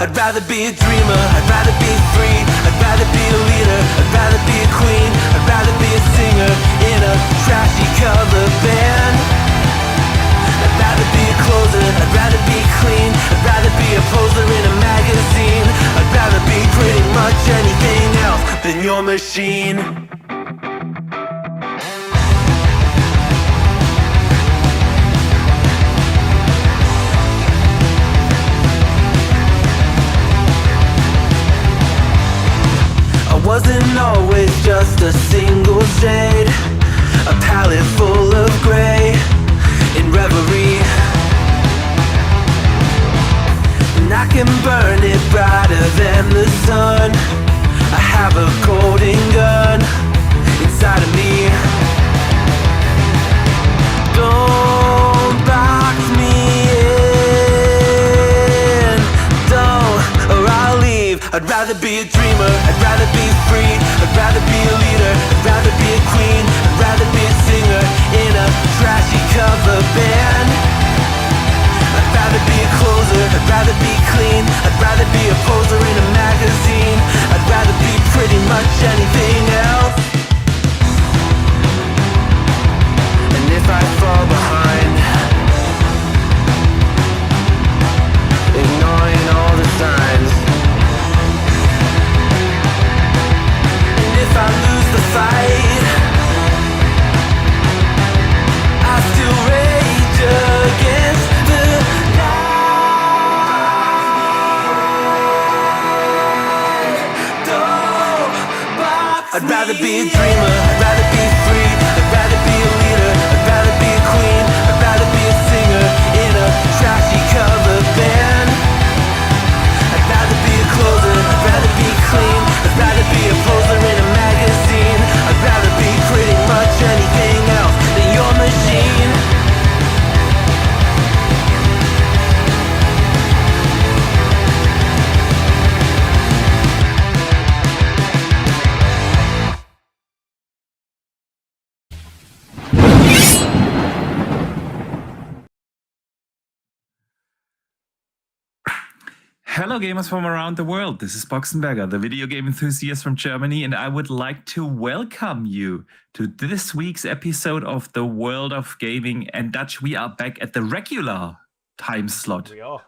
I'd rather be a dreamer, I'd rather be free, I'd rather be a leader, I'd rather be a queen, I'd rather be a singer in a trashy cover band. I'd rather be a closer, I'd rather be clean, I'd rather be a poser in a magazine, I'd rather be pretty much anything else than your machine. Wasn't always just a single shade, a palette full of gray in reverie. And I can burn it brighter than the sun. I have a golden gun inside of me. Don't box me in, don't, or I'll leave. I'd rather be a dreamer, I'd rather be free, I'd rather be a leader, I'd rather be a queen, I'd rather be a singer in a trashy cover band. I'd rather be a closer, I'd rather be clean, I'd rather be a poser in a magazine, I'd rather be pretty much anything else. And if I fall behind, ignoring all the signs, if I lose the fight, I still rage against the night. Don't box I'd rather be a dreamer, I'd rather be free, I'd rather be a leader, I'd rather be a queen, I'd rather be a singer in a trashy cover band. I'd rather be a closer, I'd rather be clean, I'd rather be a poser in a magazine, I'd rather be pretty much anything else than your machine. Hello gamers from around the world, this is Boxenberger, the video game enthusiast from Germany, and I would like to welcome you to this week's episode of the World of Gaming and Dutch. We are back at the regular time slot. We are.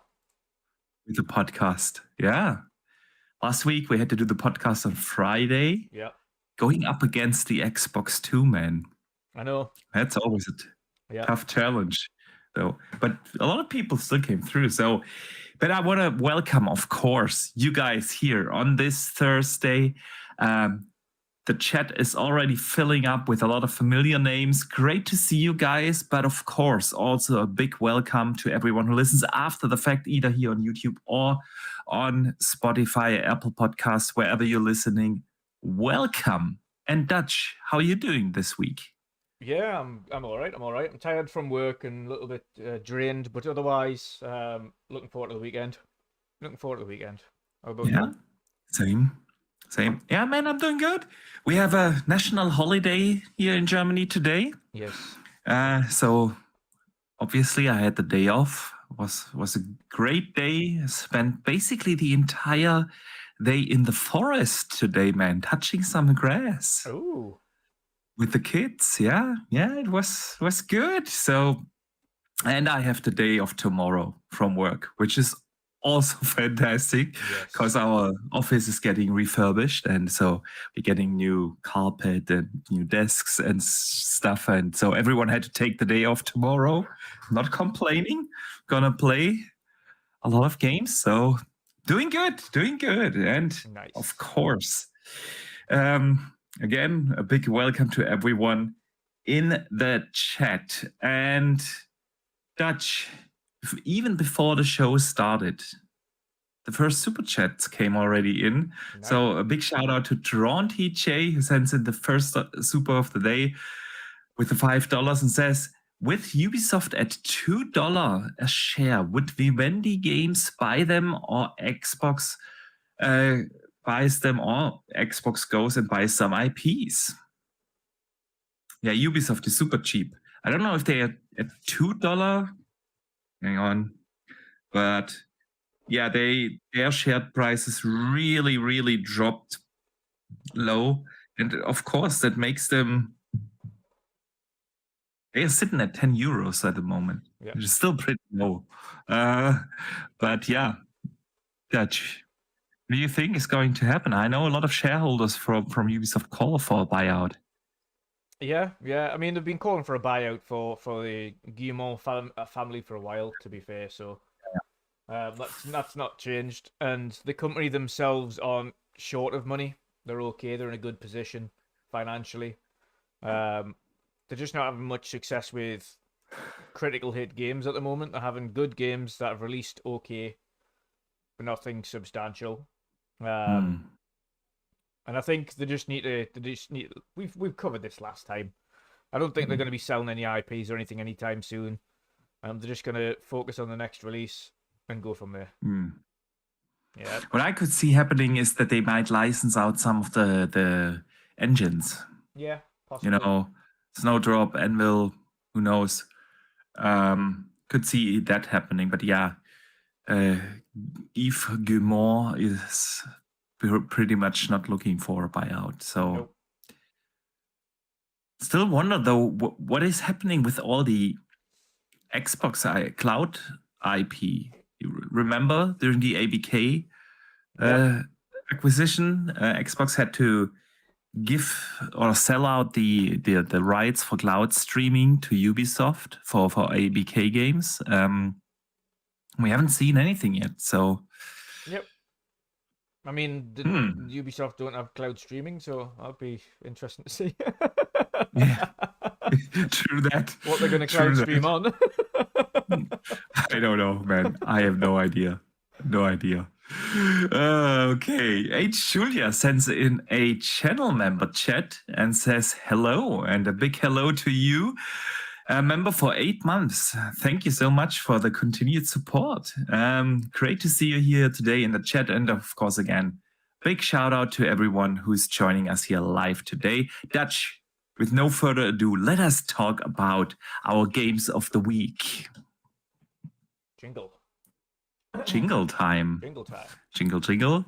With the podcast. Yeah. Last week we had to do the podcast on Friday. Yeah. Going up against the Xbox 2, man. I know. That's always a tough challenge. So, but a lot of people still came through. But I want to welcome, of course, you guys here on this Thursday. The chat is already filling up with a lot of familiar names. Great to see you guys. But of course, also a big welcome to everyone who listens after the fact, either here on YouTube or on Spotify, Apple Podcasts, wherever you're listening. Welcome. And Dutch, how are you doing this week? Yeah, I'm all right. I'm tired from work and a little bit drained, but otherwise, looking forward to the weekend. How about you? Same. Yeah, man, I'm doing good. We have a national holiday here in Germany today. Yes. So obviously I had the day off. Was a great day. Spent basically the entire day in the forest today, man, touching some grass. Oh. With the kids, yeah, it was good. So, and I have the day off tomorrow from work, which is also fantastic because our office is getting refurbished, and so we're getting new carpet and new desks and stuff, and so everyone had to take the day off tomorrow. Not complaining, gonna play a lot of games, so doing good, and nice. Of course. Again, a big welcome to everyone in the chat. And Dutch, even before the show started, the first super chats came already in. Nice. So a big shout out to DrawnTJ, who sends in the first super of the day with the $5 and says, with Ubisoft at $2 a share, would Vivendi Games buy them or Xbox buys them, or Xbox goes and buys some IPs? Yeah, Ubisoft is super cheap. I don't know if they are at $2. Hang on. But yeah, their share prices really dropped low, and of course that makes them. They are sitting at 10 euros at the moment, Yeah. which is still pretty low. But yeah, Dutch, what do you think is going to happen? I know a lot of shareholders from Ubisoft call for a buyout. Yeah. I mean, they've been calling for a buyout for the Guillemot family for a while, to be fair. So that's not changed. And the company themselves aren't short of money. They're okay. They're in a good position financially. They're just not having much success with critical hit games at the moment. They're having good games that have released okay, but nothing substantial. And I think they just need to. We've covered this last time. I don't think they're going to be selling any IPs or anything anytime soon. They're just going to focus on the next release and go from there. Yeah. What I could see happening is that they might license out some of the engines. Yeah, You possibly. know, Snowdrop, Anvil, who knows? Could see that happening, but yeah, Yves Guillemot is pretty much not looking for a buyout. So, Nope. still wonder though, what is happening with all the Xbox cloud IP? You remember during the ABK acquisition, Xbox had to give or sell out the rights for cloud streaming to Ubisoft for ABK games. We haven't seen anything yet, so Yep. I mean, Ubisoft don't have cloud streaming, so that'll be interesting to see. yeah, true that. What they're going to cloud stream on. I don't know, man. I have no idea. No idea. Okay. H. Julia sends in a channel member chat and says hello, and a big hello to you. A member for 8 months. Thank you so much for the continued support. Great to see you here today in the chat. And of course, again, big shout out to everyone who's joining us here live today. Dutch, with no further ado, let us talk about our games of the week. Jingle. Jingle time. Jingle time. Jingle, jingle.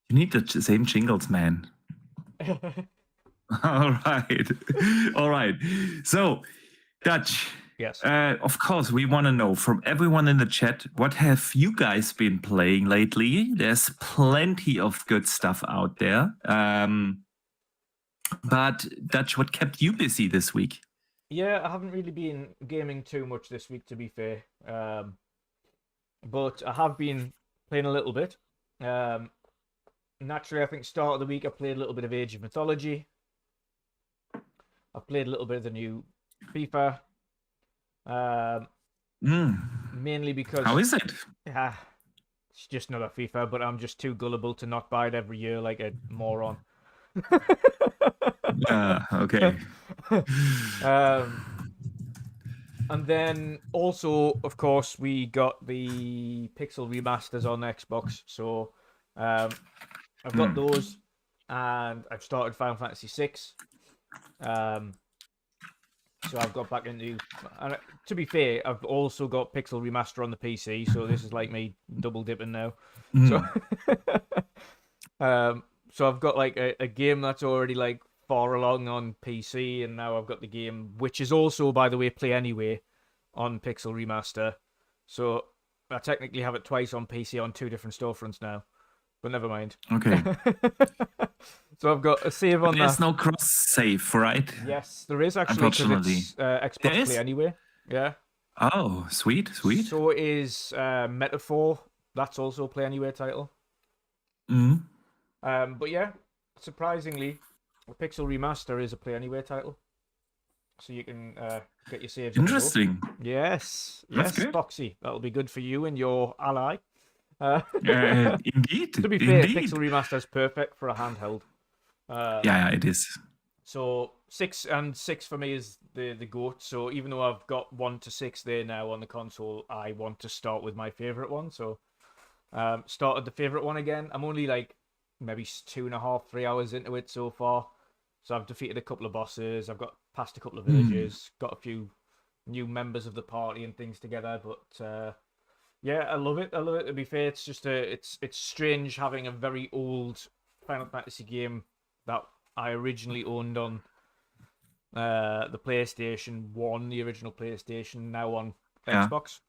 You need the same jingles, man. All right. All right. So, Dutch. Yes. Of course, we want to know from everyone in the chat, what have you guys been playing lately? There's plenty of good stuff out there. But, Dutch, what kept you busy this week? Yeah, I haven't really been gaming too much this week, to be fair. But I have been playing a little bit. Naturally, I think start of the week I played a little bit of Age of Mythology. I played a little bit of the new FIFA. Mainly because... How is it? Yeah, it's just another FIFA, but I'm just too gullible to not buy it every year like a moron. Okay. And then also, of course, we got the Pixel remasters on Xbox. So I've got those, and I've started Final Fantasy VI. So I've got back into, and to be fair, I've also got Pixel Remaster on the PC. So this is like me double dipping now. So I've got like a game that's already like far along on PC, and now I've got the game, which is also, by the way, Play Anywhere on Pixel Remaster. So I technically have it twice on PC on 2 different storefronts now, but never mind. Okay. So I've got a save on that. There's no cross save, right? Yes, there is actually. Unfortunately. Xbox Play Anywhere. Yeah. Oh, sweet. So is Metaphor. That's also a Play Anywhere title. But yeah, surprisingly, Pixel Remaster is a Play Anywhere title, so you can get your saves. Interesting. Yes, That's good. Boxy. That'll be good for you and your ally. Indeed. To be fair, Pixel Remaster is perfect for a handheld. Yeah, it is. So 6 for me is the GOAT. So even though I've got 1 to 6 there now on the console, I want to start with my favorite one. So started the favorite one again. I'm only like maybe 2.5, 3 hours into it so far. So I've defeated a couple of bosses. I've got past a couple of villages. Got a few new members of the party and things together. But Yeah, I love it. I love it. To be fair, it's just it's strange having a very old Final Fantasy game that I originally owned on the PlayStation 1, the original PlayStation, now on Yeah. Xbox.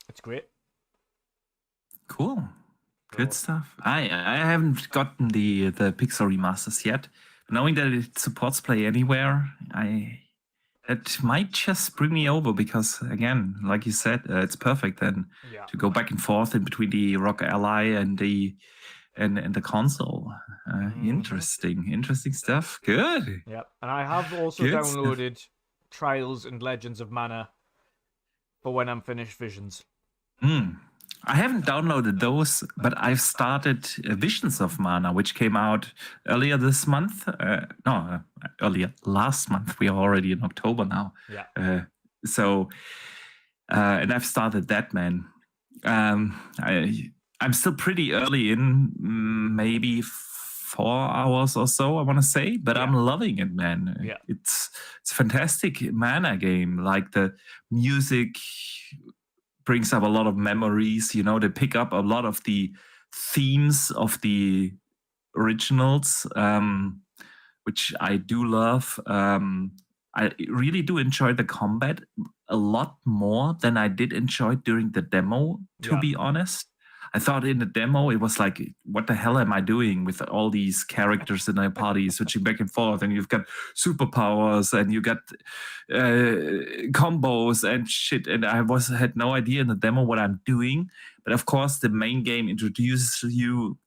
It's great. Cool. Good So, stuff. I haven't gotten the Pixel remasters yet. Knowing that it supports Play Anywhere, that might just bring me over because, again, like you said, it's perfect then yeah. to go back and forth in between the Rock Ally and the console. Interesting stuff. Good. Yeah. And I have also Good stuff. downloaded Trials and Legends of Mana for when I'm finished Visions. I haven't downloaded those, but I've started Visions of Mana, which came out earlier this month. Earlier last month. We are already in October now. Yeah. And I've started that, man. I'm still pretty early in, maybe 4 hours or so, I want to say, but I'm loving it, man. Yeah. It's a fantastic Mana game. Like the music brings up a lot of memories. You know, they pick up a lot of the themes of the originals, which I do love. I really do enjoy the combat a lot more than I did enjoy during the demo, to be honest. I thought in the demo, it was like, what the hell am I doing with all these characters in my party switching back and forth? And you've got superpowers and you got combos and shit. And I had no idea in the demo what I'm doing. But of course, the main game introduces you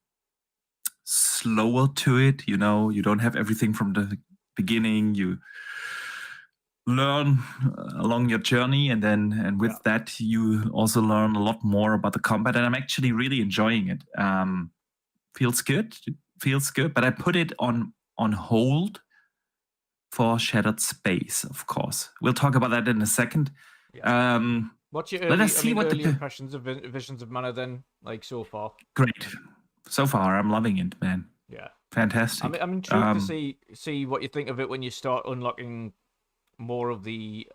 slower to it. You know, you don't have everything from the beginning. You learn along your journey, and with that you also learn a lot more about the combat, and I'm actually really enjoying it. Feels good, but I put it on hold for Shattered Space, of course. We'll talk about that in a second. What's your early impressions of Visions of Mana then, like, so far? Great. So far, I'm loving it, man. Yeah. Fantastic. I'm intrigued to see what you think of it when you start unlocking more of the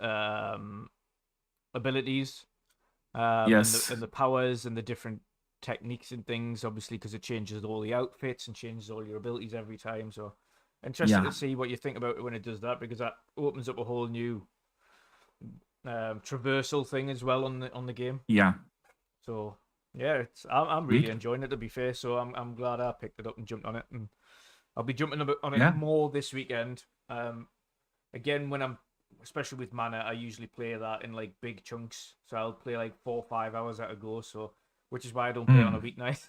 abilities, and the powers and the different techniques and things, obviously, because it changes all the outfits and changes all your abilities every time. So interested to see what you think about it when it does that, because that opens up a whole new traversal thing as well on the game. Yeah. So yeah, I'm really enjoying it, to be fair. So I'm glad I picked it up and jumped on it, and I'll be jumping on it more this weekend. Again, especially with Mana, I usually play that in like big chunks. So I'll play like 4 or 5 hours at a go. So, which is why I don't play on a weeknight,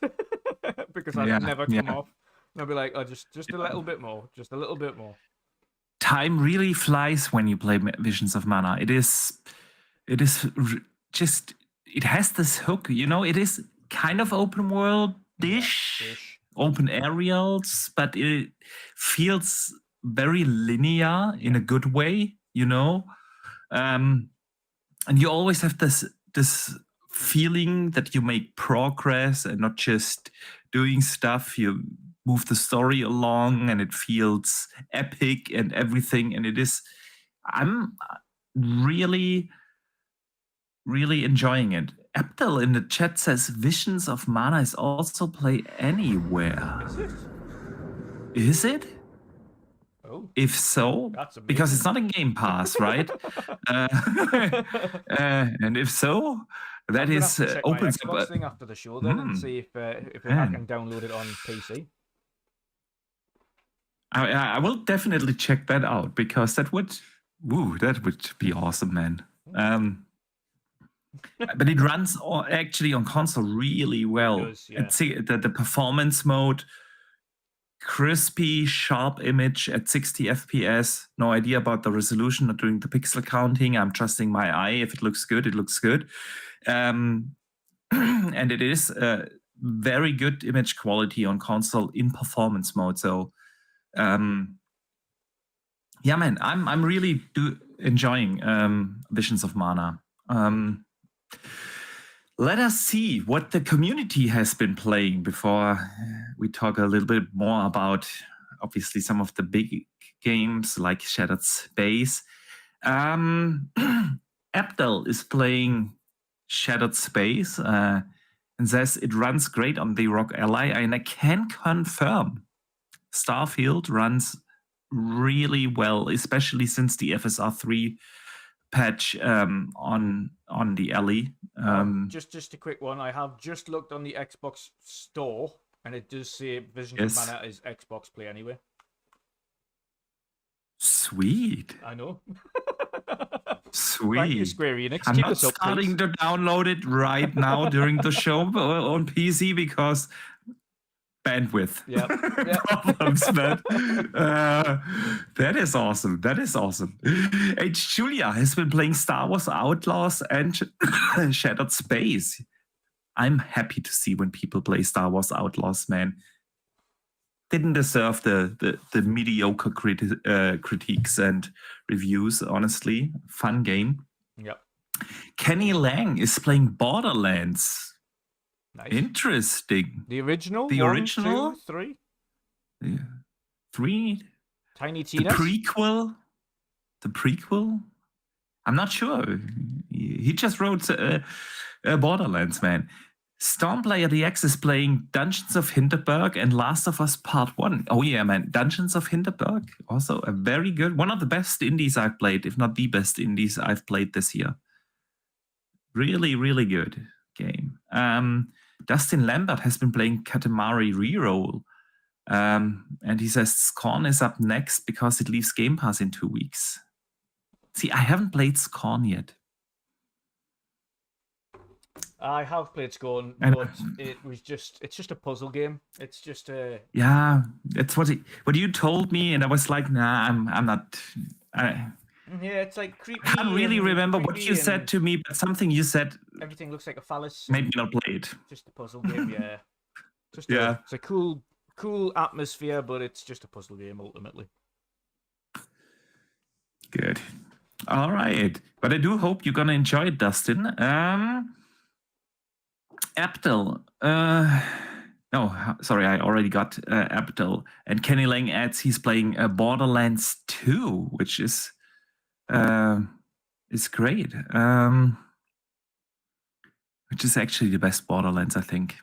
because I never come off. And I'll be like, oh, just a little bit more, just a little bit more. Time really flies when you play Visions of Mana. It has this hook, you know. It is kind of open world-ish, open areas, but it feels very linear in a good way, you know. And you always have this feeling that you make progress and not just doing stuff. You move the story along and it feels epic and everything. And I'm really, really enjoying it. Abdel in the chat says Visions of Mana is also Play Anywhere. Is it? Oh. If so, because it's not in Gamepass, right? And if so, that is opens up a thing after the show then, and see if I can download it on PC. I will definitely check that out, because that would be awesome, man. But it runs actually on console really well. It does, yeah. And see the performance mode, crispy, sharp image at 60 FPS. No idea about the resolution, not doing the pixel counting. I'm trusting my eye. If it looks good, it looks good. And it is very good image quality on console in performance mode. So, yeah, man, I'm really enjoying Visions of Mana. Let us see what the community has been playing before we talk a little bit more about, obviously, some of the big games like Shattered Space. Abdel is playing Shattered Space and says it runs great on the ROG Ally, and I can confirm Starfield runs really well, especially since the FSR3 patch on the Ally. Just a quick one. I have just looked on the Xbox store, and it does say Visions Yes. of Mana is Xbox Play anyway. Sweet. I know. Sweet. Thank you, Square Enix. I'm Keep not us up, starting please. to download it right now during the show on PC because bandwidth problems, man. That is awesome. That is awesome. H. Julia has been playing Star Wars Outlaws and Shattered Space. I'm happy to see when people play Star Wars Outlaws, man. Didn't deserve the mediocre critiques and reviews, honestly. Fun game. Yep. Kenny Lang is playing Borderlands. Nice. Interesting. The original? The 1, original? 2, 3? Yeah. 3? Tiny The Tina? prequel? The prequel? I'm not sure. He just wrote Borderlands, man. Stormplayer DX is playing Dungeons of Hinterberg and Last of Us Part 1. Oh yeah, man. Dungeons of Hinterberg, also a very good, one of the best indies I've played, if not the best indies I've played this year. Really, really good game. Dustin Lambert has been playing Katamari Reroll. And he says Scorn is up next because it leaves Game Pass in 2 weeks. See, I haven't played Scorn yet. I have played Scorn, but it's just a puzzle game. It's just a... Yeah, that's what you told me, and I was like, nah, I'm not... Yeah, it's like creepy. I can't really remember what you said to me, but something you said... Everything looks like a phallus. Made me not play it. Just a puzzle game, yeah. It's a cool atmosphere, but it's just a puzzle game, ultimately. Good. All right. But I do hope you're going to enjoy it, Dustin. Abdel. No, sorry, I already got Abdel. And Kenny Lang adds he's playing Borderlands 2, which is great. Which is actually the best Borderlands, I think.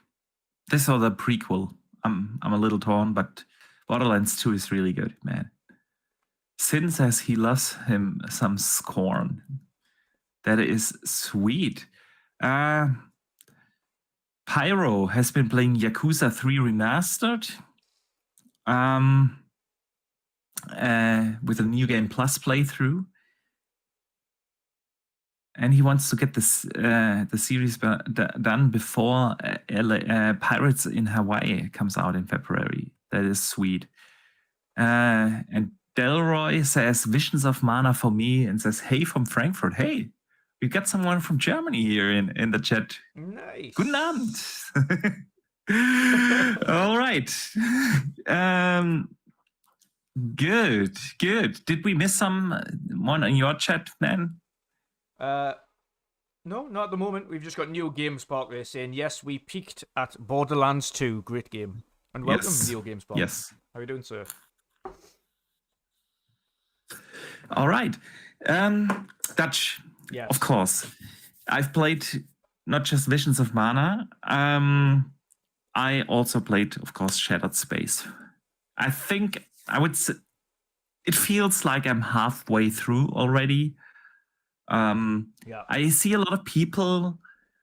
This or the prequel. I'm a little torn, but Borderlands 2 is really good, man. Sin says he loves him some Scorn. That is sweet. Pyro has been playing Yakuza 3 Remastered with a New Game Plus playthrough. And he wants to get this the series done before Pirates in Hawaii comes out in February. That is sweet. And Delroy says Visions of Mana for me and says, hey from Frankfurt. Hey, we got someone from Germany here in the chat. Nice. Guten Abend. All right. Good. Did we miss someone in your chat, man? No, not at the moment. We've just got Neo Games Park there saying, yes, we peaked at Borderlands 2. Great game. And welcome, Neo Games Park. Yes. How are you doing, sir? All right. Dutch, yes. Of course. I've played not just Visions of Mana. I also played, of course, Shattered Space. I think I would say it feels like I'm halfway through already. I see a lot of people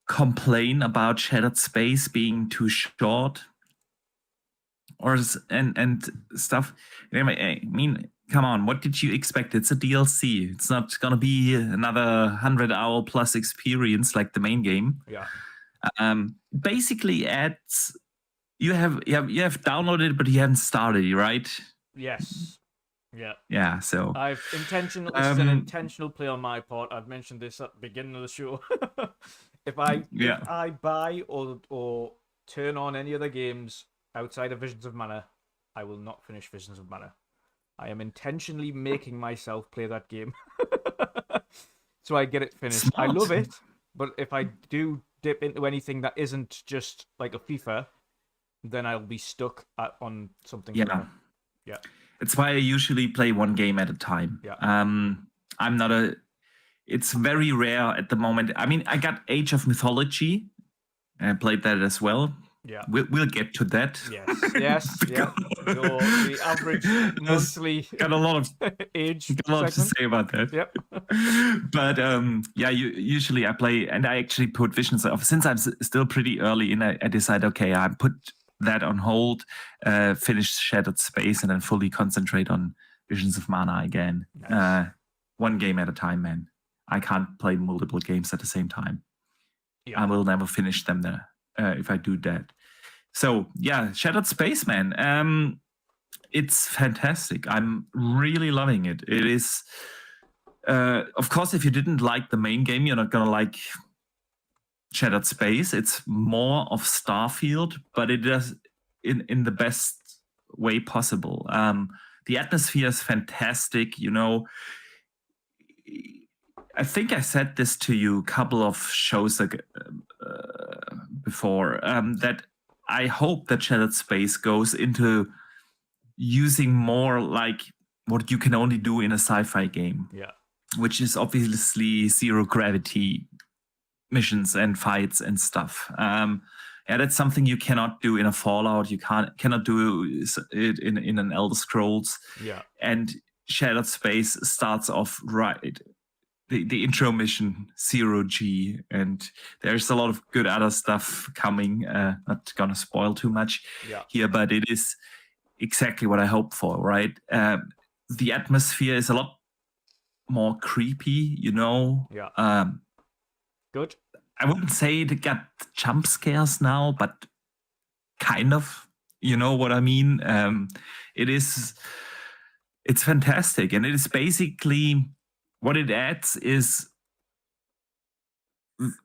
complain about Shattered Space being too short and stuff. I mean, come on, what did you expect? It's a DLC. It's not gonna be another 100-hour plus experience like the main game. Yeah. Basically adds you have downloaded it, but you haven't started it, right? Yes. Yeah. Yeah, so This is an intentional play on my part. I've mentioned this at the beginning of the show. If I buy or turn on any other games outside of Visions of Mana, I will not finish Visions of Mana. I am intentionally making myself play that game. So I get it finished. Smart. I love it, but if I do dip into anything that isn't just like a FIFA, then I'll be stuck on something. Yeah. Yeah. It's why I usually play one game at a time. Yeah. I'm not it's very rare at the moment. I mean, I got Age of Mythology. I played that as well. Yeah. We'll get to that. Yes. Yeah. So the average monthly got a lot of age got a lot segment. to say about that. Yep. But usually I play, and I actually put Visions of. Since I'm still pretty early in, I decide, okay, I put that on hold, finish Shattered Space, and then fully concentrate on Visions of Mana again. Nice. One game at a time, man. I can't play multiple games at the same time. Yeah. I will never finish them there if I do that. So yeah, Shattered Space, man. It's fantastic. I'm really loving it. It is, of course, if you didn't like the main game, you're not gonna like Shattered Space. It's more of Starfield, but it does in the best way possible. The atmosphere is fantastic. You know, I think I said this to you a couple of shows before, that I hope that Shattered Space goes into using more like what you can only do in a sci-fi game. Yeah. Which is obviously zero gravity missions and fights and stuff. That's something you cannot do in a Fallout. You cannot do it in an Elder Scrolls. Yeah. And Shattered Space starts off right. The intro mission, 0G, and there's a lot of good other stuff coming. Not gonna spoil too much here, but it is exactly what I hope for, right? The atmosphere is a lot more creepy, you know. Yeah. Good. I wouldn't say it got jump scares now, but kind of, you know what I mean? It's fantastic, and it is basically what it adds is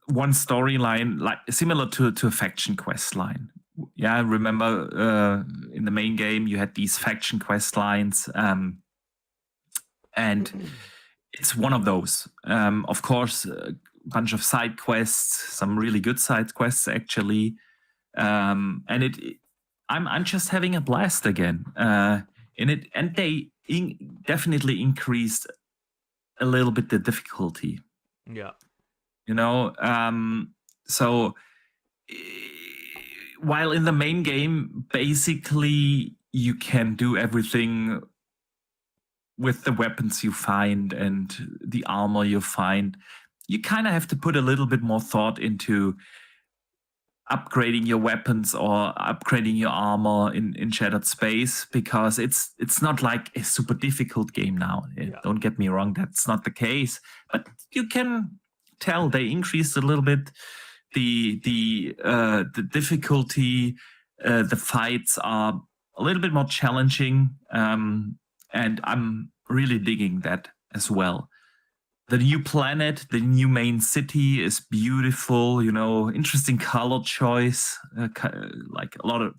one storyline, like similar to a faction quest line. Yeah, I remember in the main game you had these faction quest lines, and it's one of those. Of course, a bunch of side quests, some really good side quests actually, and I'm just having a blast again in it, and they definitely increased a little bit the difficulty. Yeah. You know, so while in the main game, basically you can do everything with the weapons you find and the armor you find, you kind of have to put a little bit more thought into upgrading your weapons or upgrading your armor in Shattered Space, because it's not like a super difficult game now. Don't get me wrong, that's not the case. But you can tell they increased a little bit the difficulty. The fights are a little bit more challenging, and I'm really digging that as well. The new planet, the new main city is beautiful, you know, interesting color choice, like a lot of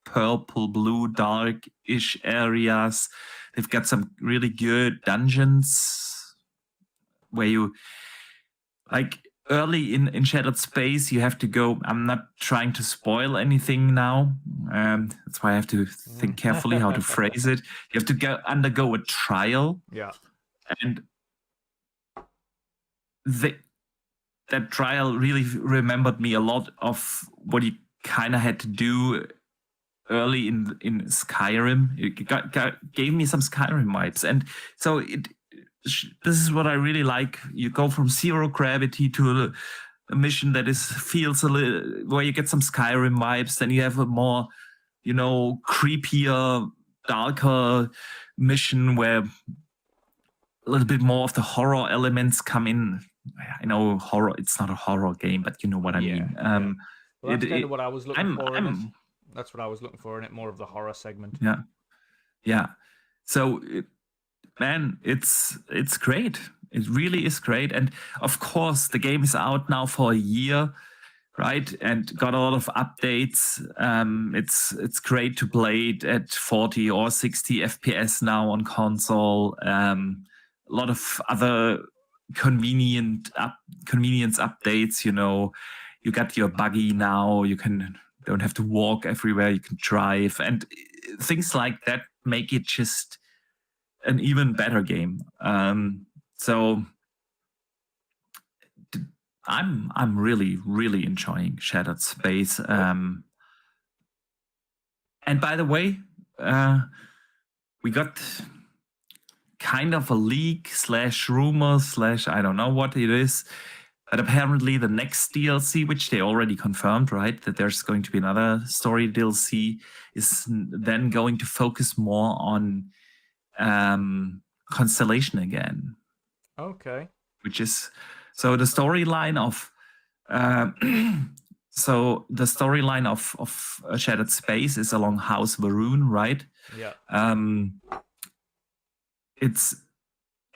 purple, blue, dark-ish areas. They've got some really good dungeons where you, like early in Shattered Space, you have to go, I'm not trying to spoil anything now. That's why I have to think carefully how to phrase it. You have to undergo a trial. Yeah. And that trial really remembered me a lot of what you kind of had to do early in Skyrim. It gave me some Skyrim vibes, and so this is what I really like. You go from zero gravity to a mission that feels a little, where you get some Skyrim vibes. Then you have a more, you know, creepier, darker mission where a little bit more of the horror elements come in. I know horror, it's not a horror game, but you know what I mean. Well, that's kind of what I was looking for in it. That's what I was looking for in it, more of the horror segment. Yeah. So, man, it's great. It really is great. And of course, the game is out now for a year, right? And got a lot of updates. It's great to play it at 40 or 60 FPS now on console. A lot of other convenience updates, you know. You got your buggy now, you don't have to walk everywhere, you can drive, and things like that make it just an even better game. So I'm really enjoying Shattered Space. And by the way, we got kind of a leak / rumor / I don't know what it is. But apparently the next DLC, which they already confirmed, right, that there's going to be another story DLC, is then going to focus more on Constellation again. Okay. Which is so the storyline of Shattered Space is along House Varun, right? Yeah. It's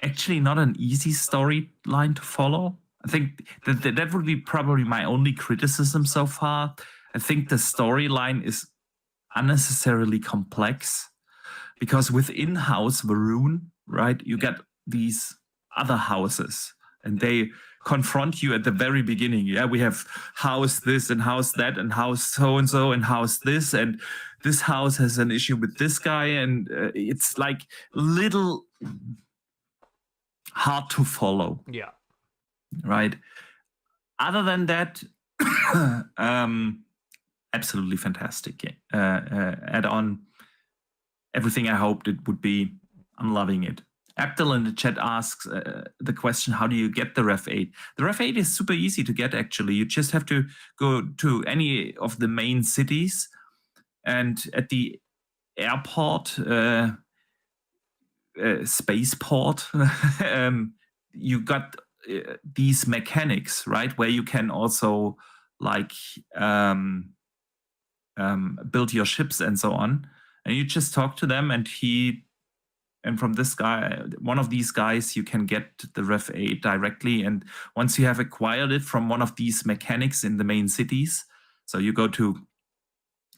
actually not an easy storyline to follow. I think that would be probably my only criticism so far. I think the storyline is unnecessarily complex because within House Varun, right, you get these other houses and they confront you at the very beginning. Yeah, we have house this and house that and house so and house this, and this house has an issue with this guy, and it's like little hard to follow. Yeah. Right. Other than that, absolutely fantastic add-on. Everything I hoped it would be. I'm loving it. Abdel in the chat asks the question, how do you get the Ref 8? The Ref 8 is super easy to get, actually. You just have to go to any of the main cities, and at the airport, spaceport, you got these mechanics, right, where you can also like build your ships and so on, and you just talk to them, and from this guy, one of these guys, you can get the Ref 8 directly. And once you have acquired it from one of these mechanics in the main cities, so you go to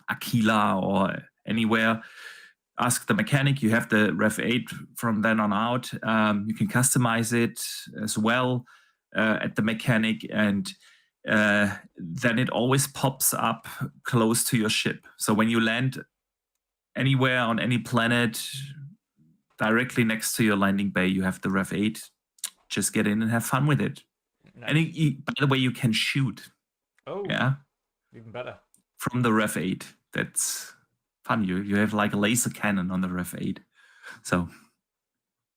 Aquila or anywhere, ask the mechanic, you have the Ref 8 from then on out. You can customize it as well at the mechanic, and then it always pops up close to your ship. So when you land anywhere on any planet, directly next to your landing bay, you have the Ref 8. Just get in and have fun with it. Nice. And by the way, you can shoot. Oh, yeah, even better. From the Ref 8. That's fun. You have like a laser cannon on the Ref 8. So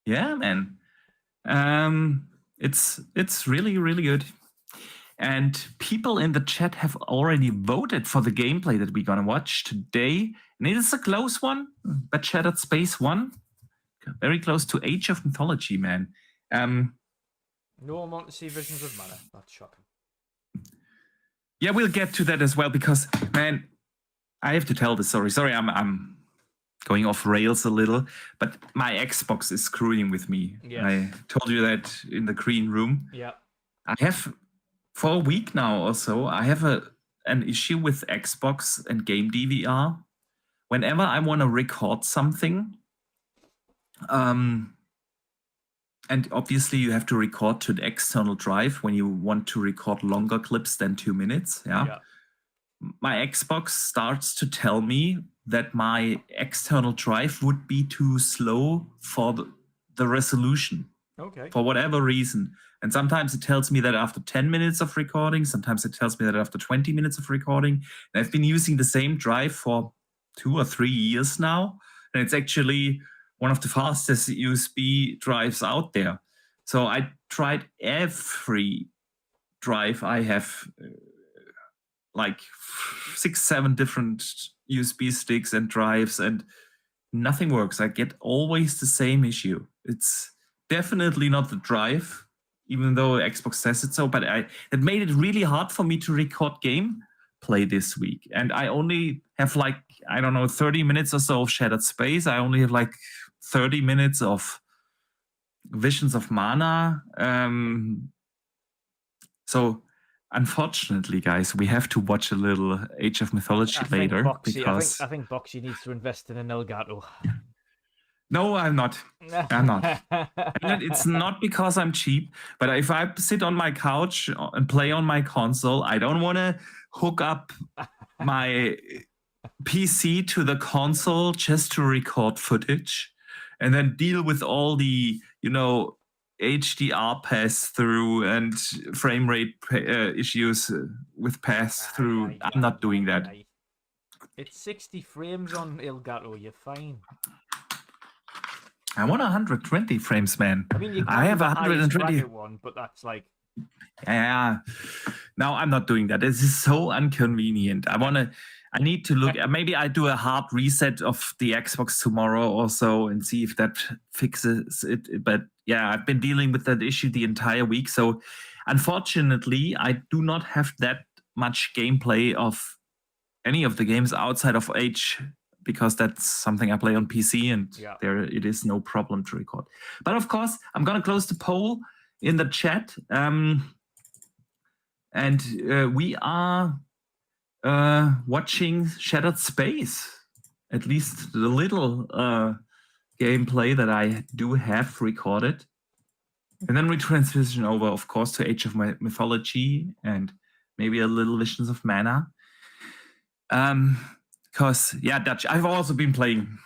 yeah, man. It's really, really good. And people in the chat have already voted for the gameplay that we're gonna watch today. And it is a close one, but Shattered Space 1. Very close to Age of Mythology, man. No one wants to see Visions of Mana. That's shocking. Yeah, we'll get to that as well because, man, I have to tell the story. Sorry, I'm going off rails a little, but my Xbox is screwing with me. Yes. I told you that in the green room. Yeah. I have, for a week now or so, I have an issue with Xbox and Game DVR. Whenever I want to record something, and obviously you have to record to the external drive when you want to record longer clips than 2 minutes. Yeah. My Xbox starts to tell me that my external drive would be too slow for the resolution. Okay. For whatever reason. And sometimes it tells me that after 10 minutes of recording, sometimes it tells me that after 20 minutes of recording. And I've been using the same drive for 2 or 3 years now. And it's actually one of the fastest USB drives out there. So I tried every drive. I have like 6-7 different USB sticks and drives, and nothing works. I get always the same issue. It's definitely not the drive, even though Xbox says it so, but it made it really hard for me to record gameplay this week. And I only have like, I don't know, 30 minutes or so of Shattered Space. I only have like 30 minutes of Visions of Mana. So unfortunately, guys, we have to watch a little Age of Mythology later. Because I think Boxy needs to invest in an Elgato. No, I'm not. I'm not. And it's not because I'm cheap, but if I sit on my couch and play on my console, I don't want to hook up my PC to the console just to record footage and then deal with all the, HDR pass through and frame rate issues with pass through. I'm not doing that. It's 60 frames on Elgato. You're fine. I want 120 frames, man. I mean, you can I have do the highest 120. bracket one, but that's like... Yeah. No, I'm not doing that. This is so inconvenient. I need to look. Maybe I do a hard reset of the Xbox tomorrow or so and see if that fixes it. But yeah, I've been dealing with that issue the entire week. So unfortunately, I do not have that much gameplay of any of the games outside of H, because that's something I play on PC, and there it is no problem to record. But of course, I'm gonna close the poll in the chat, and we are watching Shattered Space, at least the little gameplay that I do have recorded, and then we transition over, of course, to Age of Mythology and maybe a little Visions of Mana. Because, yeah, Dutch, I've also been playing.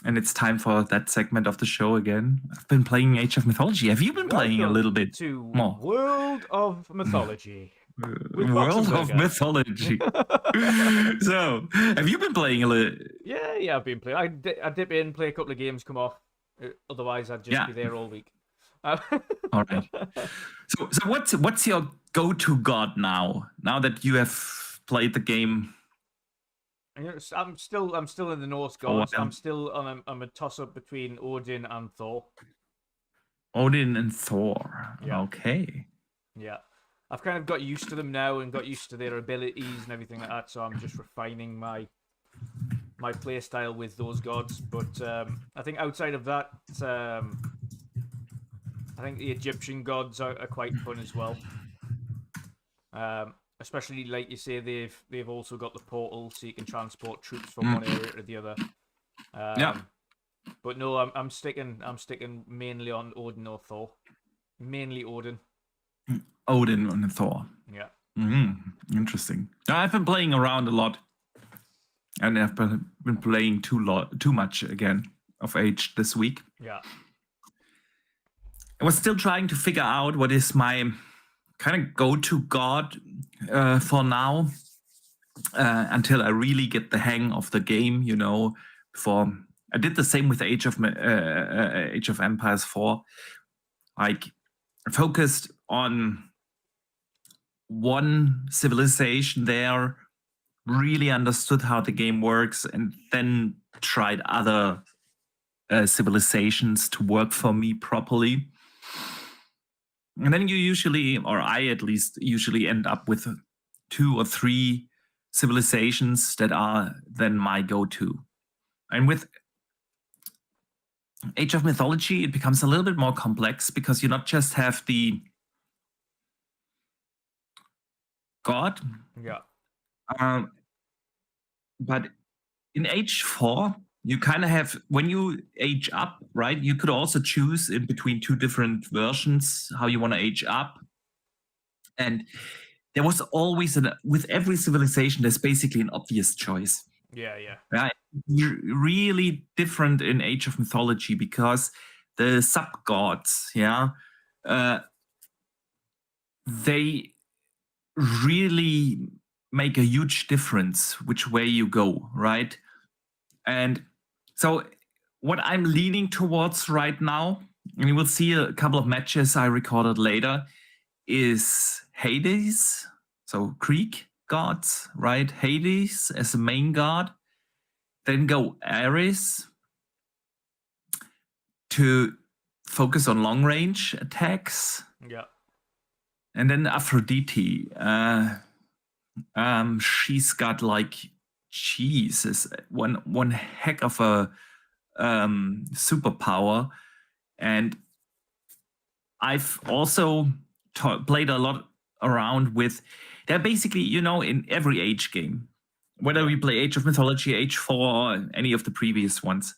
And it's time for that segment of the show again. I've been playing Age of Mythology. Have you been playing a little bit more? World of Mythology. World of Mythology. So, have you been playing a little? Yeah, I've been playing. I dip in, play a couple of games, come off. Otherwise, I'd just be there all week. All right. So what's your go-to god now? Now that you have played the game. I'm still in the Norse gods. I'm a toss-up between Odin and Thor. Odin and Thor. Yeah. Okay. Yeah. I've kind of got used to them now and got used to their abilities and everything like that, so I'm just refining my play style with those gods. But I think outside of that, I think the Egyptian gods are quite fun as well. Especially, like you say, they've also got the portal, so you can transport troops from one area to the other. But no, I'm sticking mainly on Odin or Thor. Mainly Odin. Odin and Thor. Yeah. Interesting. I've been playing around a lot, and I've been playing too much again of Age this week. Yeah. I was still trying to figure out what is my kind of go-to god for now, until I really get the hang of the game, you know. Before I did the same with Age of Empires 4. Like, I focused on one civilization there, really understood how the game works, and then tried other civilizations to work for me properly. And then you usually, or I at least, usually end up with 2 or 3 civilizations that are then my go-to. And with Age of Mythology, it becomes a little bit more complex, because you not just have the god, but in Age 4, you kind of have, when you age up, right, you could also choose in between 2 different versions how you want to age up. And there was always, with every civilization, there's basically an obvious choice. Yeah. Right? Really different in Age of Mythology, because the sub-gods, they really make a huge difference which way you go, right? And so what I'm leaning towards right now, and you will see a couple of matches I recorded later, is Hades, so Greek gods, right? Hades as the main god. Then go Ares to focus on long-range attacks. Yeah. And then Aphrodite. She's got like, Jesus, one heck of a superpower. And I've also played a lot around with, they're basically, you know, in every Age game, whether we play Age of Mythology, Age 4, or any of the previous ones,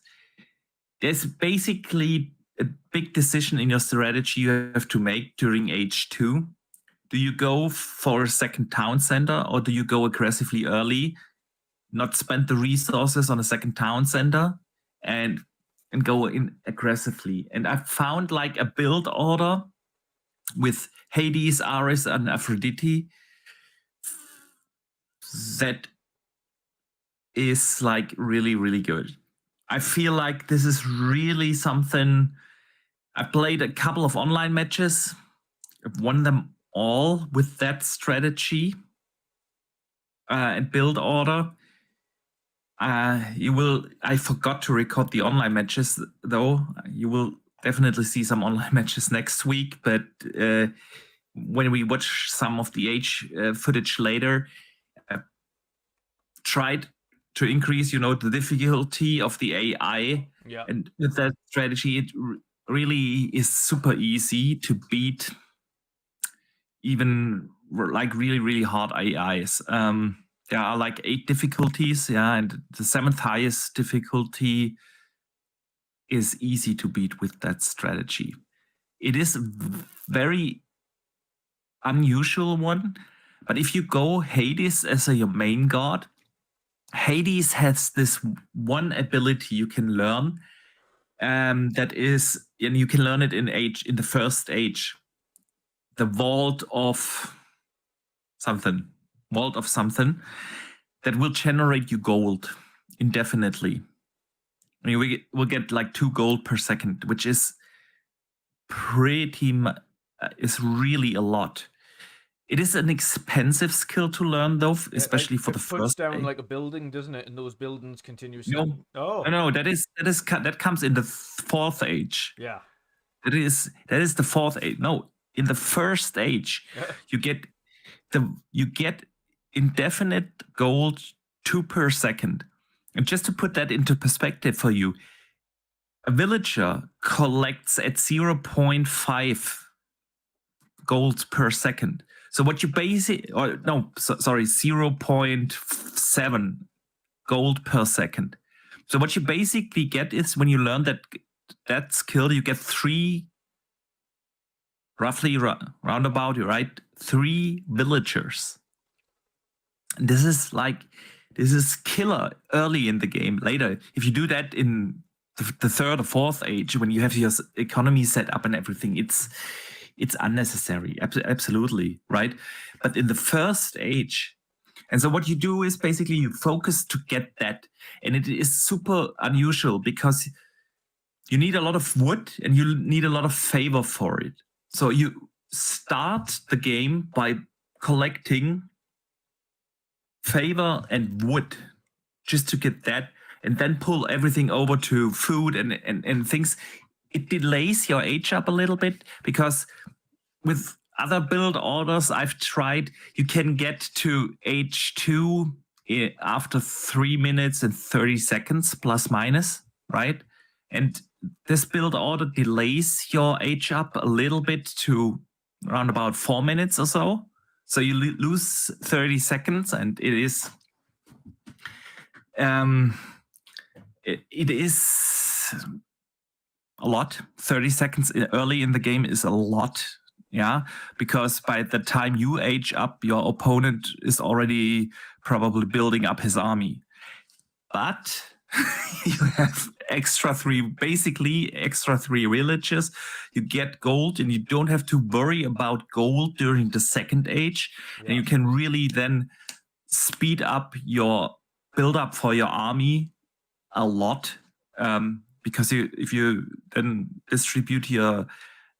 there's basically a big decision in your strategy you have to make during Age 2. Do you go for a second town center, or do you go aggressively early, not spend the resources on a second town center, and and go in aggressively. And I found like a build order with Hades, Ares, and Aphrodite that is like really, really good. I feel like this is really something. I played a couple of online matches. I've won them all with that strategy and build order. I forgot to record the online matches though. You will definitely see some online matches next week, but when we watch some of the footage later, tried to increase, the difficulty of the AI. Yeah. And with that strategy, it really is super easy to beat even like really, really hard AIs. There are like 8 difficulties, and the 7th highest difficulty is easy to beat with that strategy. It is a very unusual one, but if you go Hades as your main god, Hades has this one ability you can learn, that is, and you can learn it in the first age, the vault of something, that will generate you gold indefinitely. I mean, we'll get like 2 gold per second, which is is really a lot. It is an expensive skill to learn, though, especially for the first. It puts down like a building, doesn't it? And those buildings continuously. No, that comes in the 4th age. Yeah. That is the 4th age. No, in the first age, you get indefinite gold 2 per second. And just to put that into perspective for you, a villager collects at 0.5 gold per second. So what you 0.7 gold per second. So what you basically get is, when you learn that skill, you get 3, roughly roundabout, right? 3 villagers. And this is killer early in the game. Later, if you do that in the 3rd or 4th age, when you have your economy set up and everything, it's unnecessary. Absolutely, right? But in the first age, and so what you do is basically you focus to get that, and it is super unusual because you need a lot of wood and you need a lot of favor for it. So you start the game by collecting favor and wood just to get that, and then pull everything over to food and things. It delays your age up a little bit, because with other build orders I've tried, you can get to age 2 after 3 minutes and 30 seconds plus minus, right? And this build order delays your age up a little bit to around about 4 minutes or so. So you lose 30 seconds, and it is it is a lot. 30 seconds early in the game is a lot, because by the time you age up, your opponent is already probably building up his army. But you have extra 3 villages. You get gold, and you don't have to worry about gold during the 2nd age. Yeah. And you can really then speed up your build up for your army a lot, because if you then distribute your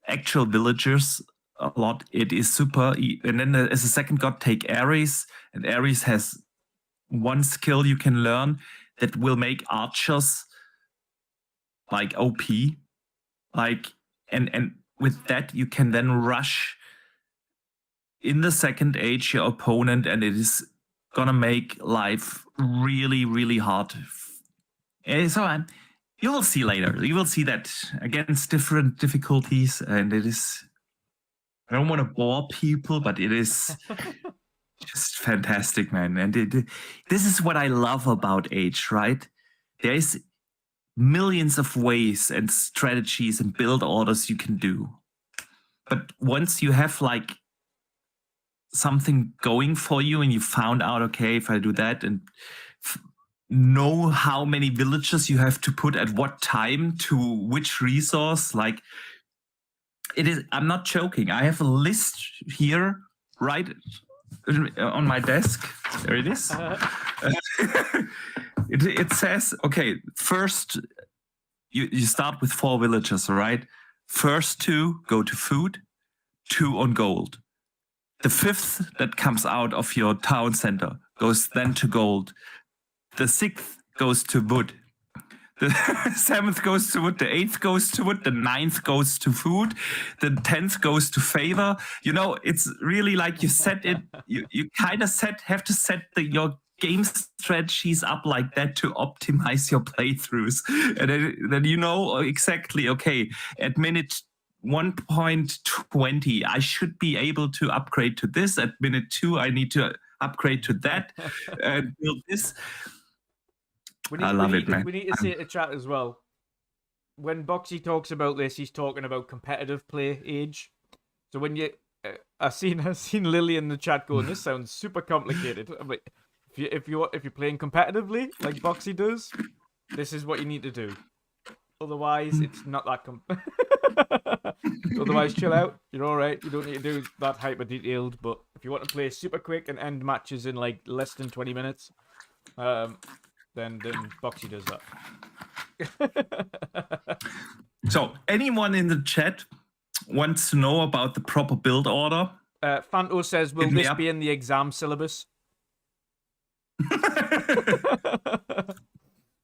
actual villagers a lot, it is super. And then as a 2nd god, take Ares, and Ares has 1 skill you can learn that will make archers like OP, and with that you can then rush in the 2nd age your opponent, and it is gonna make life really, really hard. So you will see later. You will see that against different difficulties, and it is. I don't want to bore people, but it is just fantastic, man. And this is what I love about Age, right? There's millions of ways and strategies and build orders you can do. But once you have like something going for you, and you found out, okay, if I do that, and know how many villages you have to put at what time to which resource. Like, it is. I'm not joking. I have a list here, right on my desk. There it is. It says, okay, first you start with 4 villages, right? First 2 go to food, 2 on gold. The 5th that comes out of your town center goes then to gold. The 6th goes to wood. The 7th goes to wood. The 8th goes to wood. The 9th goes to food. The 10th goes to favor. You know, it's really like you set it. You kind of have to set your game strategies up like that to optimize your playthroughs, and then you know exactly. Okay, at minute 1.20, I should be able to upgrade to this. At minute 2, I need to upgrade to that and build this. I love it, man. We need to say to chat as well. When Boxy talks about this, he's talking about competitive play age. So when you, I've seen Lily in the chat going, "This sounds super complicated." I'm like, if you're playing competitively like Boxy does, this is what you need to do. Otherwise, it's not that Otherwise, chill out. You're all right. You don't need to do that hyper detailed. But if you want to play super quick and end matches in like less than 20 minutes, then Boxy does that. So, anyone in the chat wants to know about the proper build order? Fanto says, "Will this be in the exam syllabus?"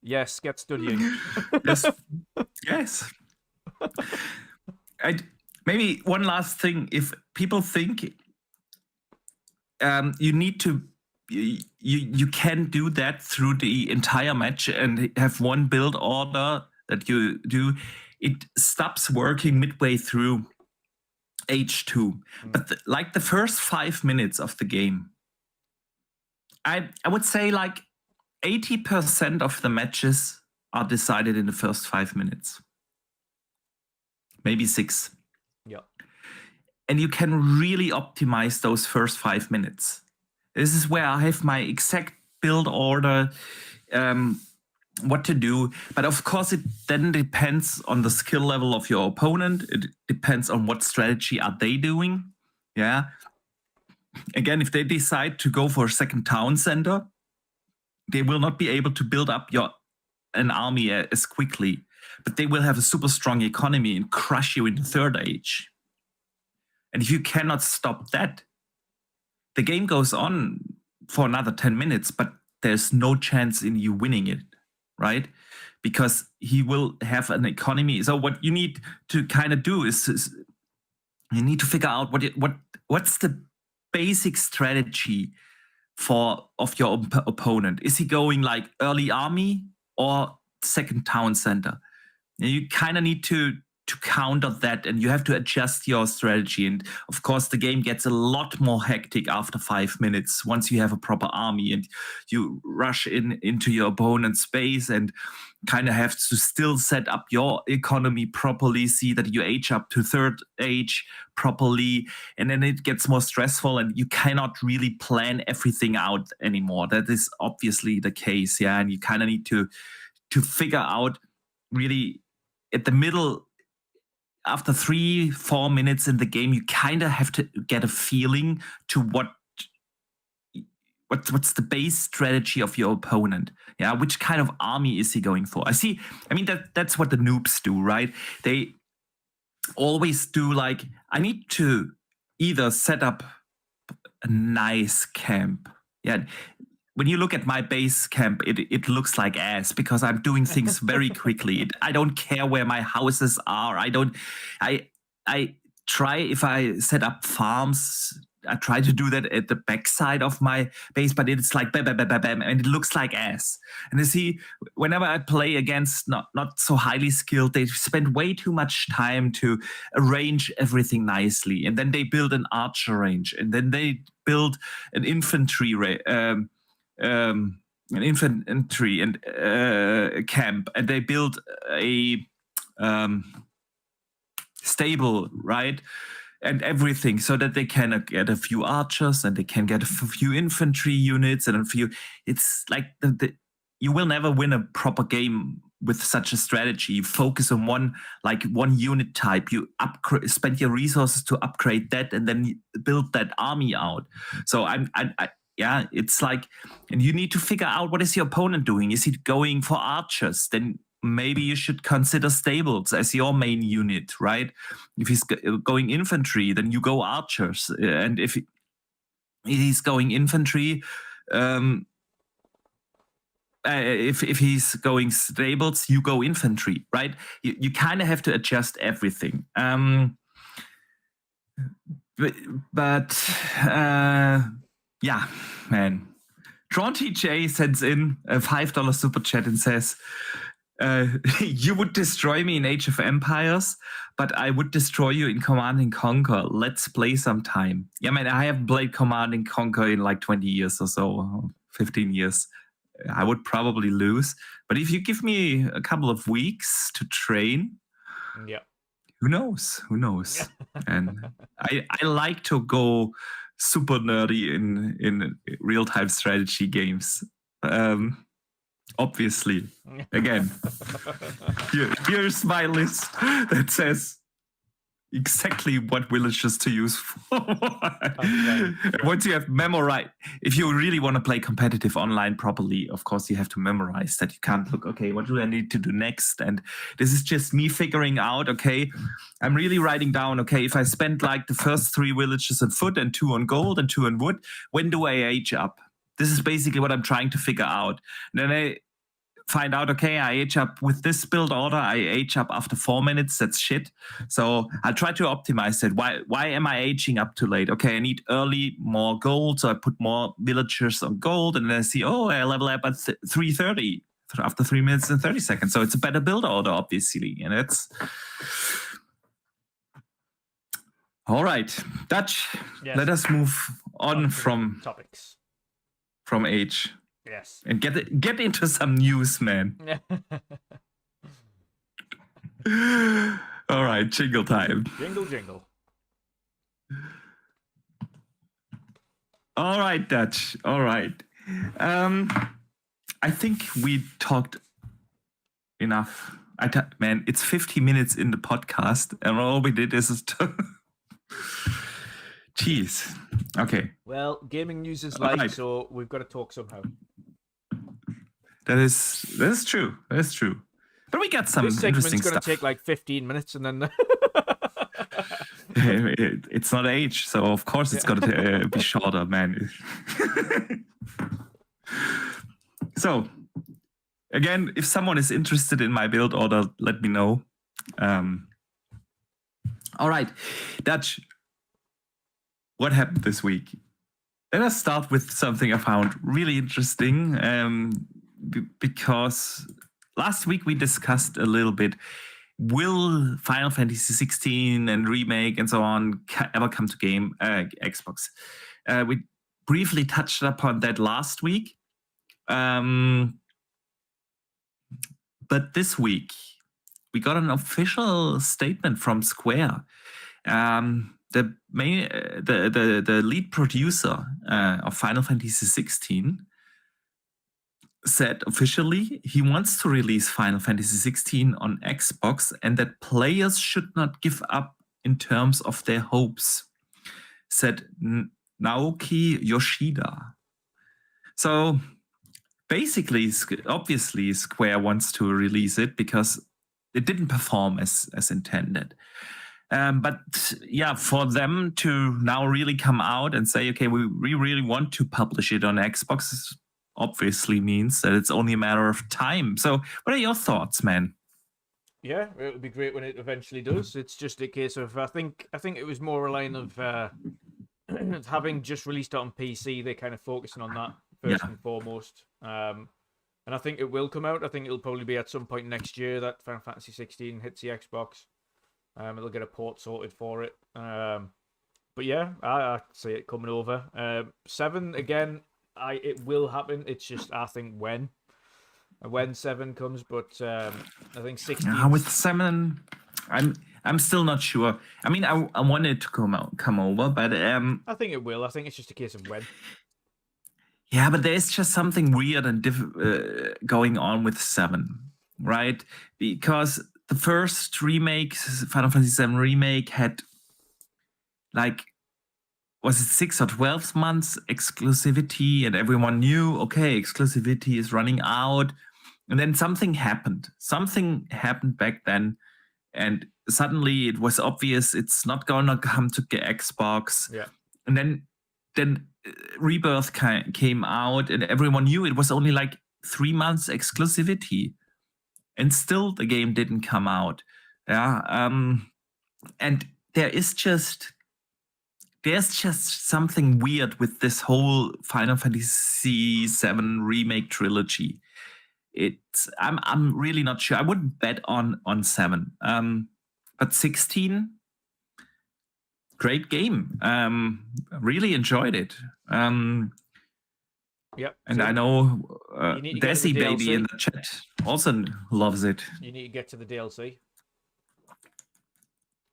Yes, get studying. Yes. Maybe one last thing. If people think you need to, you can do that through the entire match and have one build order that you do. It stops working midway through H2. But like the first 5 minutes of the game, I would say like 80% of the matches are decided in the first 5 minutes. Maybe 6. Yeah. And you can really optimize those first 5 minutes. This is where I have my exact build order, what to do. But of course, it then depends on the skill level of your opponent. It depends on what strategy are they doing. Yeah. Again, if they decide to go for a second town center, they will not be able to build up an army as quickly. But they will have a super strong economy and crush you in the third age. And if you cannot stop that, the game goes on for another 10 minutes, but there's no chance in you winning it, right? Because he will have an economy. So what you need to kind of do is you need to figure out what's the basic strategy of your opponent. Is he going like early army or second town center? You kind of need to counter that, and you have to adjust your strategy. And of course, the game gets a lot more hectic after 5 minutes once you have a proper army and you rush into your opponent's space and kind of have to still set up your economy properly, see that you age up to third age properly, and then it gets more stressful and you cannot really plan everything out anymore. That is obviously the case, yeah, and you kind of need to figure out really at the middle. After 3-4 minutes in the game, you kind of have to get a feeling to what's the base strategy of your opponent. Yeah, which kind of army is he going for? I mean that's what the noobs do, right? They always do like, I need to either set up a nice camp. Yeah. When you look at my base camp, it looks like ass because I'm doing things very quickly. I don't care where my houses are. I try, if I set up farms, I try to do that at the backside of my base, but it's like bam, bam, bam, bam, bam, and it looks like ass. And you see, whenever I play against not so highly skilled, they spend way too much time to arrange everything nicely. And then they build an archer range, and then they build an infantry and camp, and they build a stable, right, and everything, so that they can get a few archers and they can get a few infantry units and a few. It's like you will never win a proper game with such a strategy. You focus on one unit type. You spend your resources to upgrade that, and then build that army out. So yeah, it's like, and you need to figure out what is your opponent doing. Is he going for archers? Then maybe you should consider stables as your main unit, right? If he's going infantry, then you go archers. And if he's going infantry, if he's going stables, you go infantry, right? You kind of have to adjust everything. Yeah, man. Tron TJ sends in a $5 super chat and says, you would destroy me in Age of Empires, but I would destroy you in Command & Conquer. Let's play sometime. Yeah, man, I haven't played Command & Conquer in like 20 years or so, 15 years. I would probably lose. But if you give me a couple of weeks to train, yeah, who knows? Who knows? And I like to go super nerdy in real-time strategy games. Obviously, again, here's my list that says exactly what villages to use for what. Once you have memorized, if you really want to play competitive online properly, of course you have to memorize that. You can't look, okay, what do I need to do next? And this is just me figuring out, okay, I'm really writing down, okay, if I spend like the first 3 villages on foot and 2 on gold and 2 on wood, when do I age up? This is basically what I'm trying to figure out. And then I find out, okay, I age up with this build order. I age up after 4 minutes. That's shit. So I try to optimize it. Why am I aging up too late? Okay, I need early more gold, so I put more villagers on gold, and then I see, oh, I level up at 330 after 3 minutes and 30 seconds. So it's a better build order, obviously, and it's all right. Dutch, yes. Let us move on from topics, from age. Yes. And get into some news, man. All right, jingle time. Jingle, jingle. All right, Dutch. All right. I think we talked enough. Man, it's 50 minutes in the podcast, and all we did is jeez. Okay. Well, gaming news is light, right. So we've got to talk somehow. That is true. That is true. But we got some This interesting segment's going stuff. to take like 15 minutes, and then it's not age, so of course it's going to be shorter, man. So, again, if someone is interested in my build order, let me know. All right, Dutch, what happened this week? Let us start with something I found really interesting, because last week we discussed a little bit, will Final Fantasy 16 and Remake and so on ever come to Xbox? We briefly touched upon that last week. But this week, we got an official statement from Square. The lead producer of Final Fantasy 16 said officially he wants to release Final Fantasy 16 on Xbox, and that players should not give up in terms of their hopes, said Naoki Yoshida. So basically, obviously, Square wants to release it because it didn't perform as intended. But yeah, for them to now really come out and say, okay, we really want to publish it on Xbox, obviously means that it's only a matter of time. So what are your thoughts, man? Yeah, it would be great when it eventually does. It's just a case of, I think it was more a line of having just released it on PC, they're kind of focusing on that first and foremost. And I think it will come out. I think it'll probably be at some point next year that Final Fantasy 16 hits the Xbox. It'll get a port sorted for it. But yeah, I see it coming over. 7, again, it will happen. It's just, I think, when 7 comes. But I think 16... with 7, I'm still not sure. I mean, I want it to come over, but... I think it will. I think it's just a case of when. Yeah, but there's just something weird and going on with 7, right? Because the first remake, Final Fantasy 7 remake, had like, was it 6 or 12 months exclusivity, and everyone knew, okay, exclusivity is running out. And then something happened. Something happened back then, and suddenly it was obvious it's not gonna come to Xbox. Yeah. And then Rebirth came out, and everyone knew it was only like 3 months exclusivity, and still the game didn't come out. Yeah, and there's just something weird with this whole Final Fantasy VII remake trilogy. I'm really not sure. I wouldn't bet on 7. But 16, great game. Really enjoyed it. Yep. And so I know you need to get to the Desi Baby DLC. in the chat also loves it. You need to get to the DLC.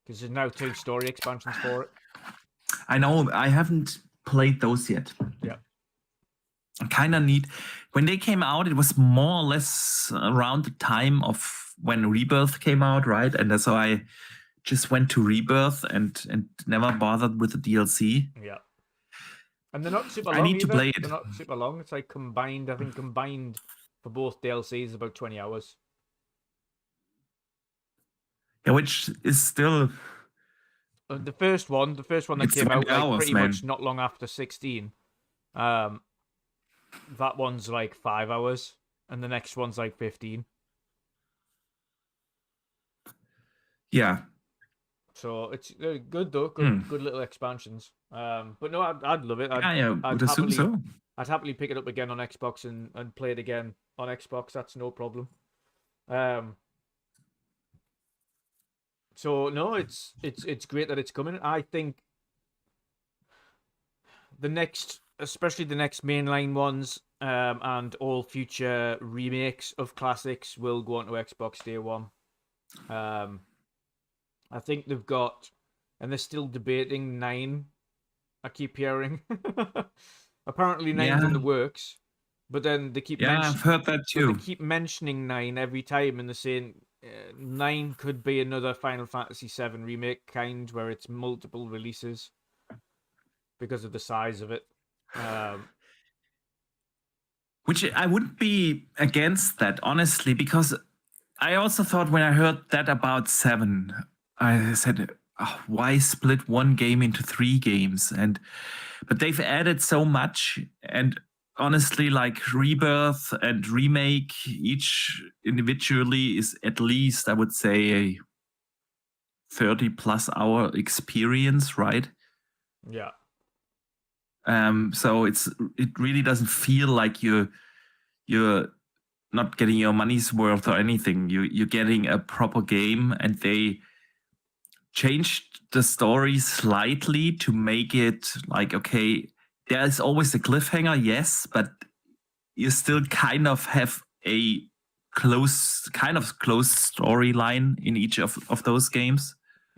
Because there's now 2 story expansions for it. I know, I haven't played those yet. Yeah. I kind of need... When they came out, it was more or less around the time of when Rebirth came out, right? And so I just went to Rebirth and never bothered with the DLC. Yeah. And they're not super long. I need to either. play it. They're not super long. It's like combined, I think combined for both DLCs about 20 hours. Yeah, which is still... The first one that It's came 20 out like hours, pretty man. much not long after 16. That one's like 5 hours, and the next one's like 15. Yeah. So it's good though, good little expansions. But no, I'd love it. I would assume so. I'd happily pick it up again on Xbox and play it again on Xbox. That's no problem. So no, it's great that it's coming. I think especially the next mainline ones, and all future remakes of classics will go onto Xbox Day 1. I think they've got, and they're still debating 9. I keep hearing. Apparently 9's in the works, but then they keep I've heard that too. They keep mentioning 9 every time, and they're saying 9 could be another Final Fantasy VII remake kind, where it's multiple releases because of the size of it. Which I wouldn't be against that, honestly, because I also thought when I heard that about 7, I said, oh, why split one game into 3 games? But they've added so much, and honestly, like Rebirth and Remake, each individually is at least, I would say, a 30+ hour experience, right? Yeah. So it really doesn't feel like you're not getting your money's worth or anything. You're getting a proper game, and they changed the story slightly to make it like, okay, there is always a cliffhanger, yes, but you still kind of have a close storyline in each of those games.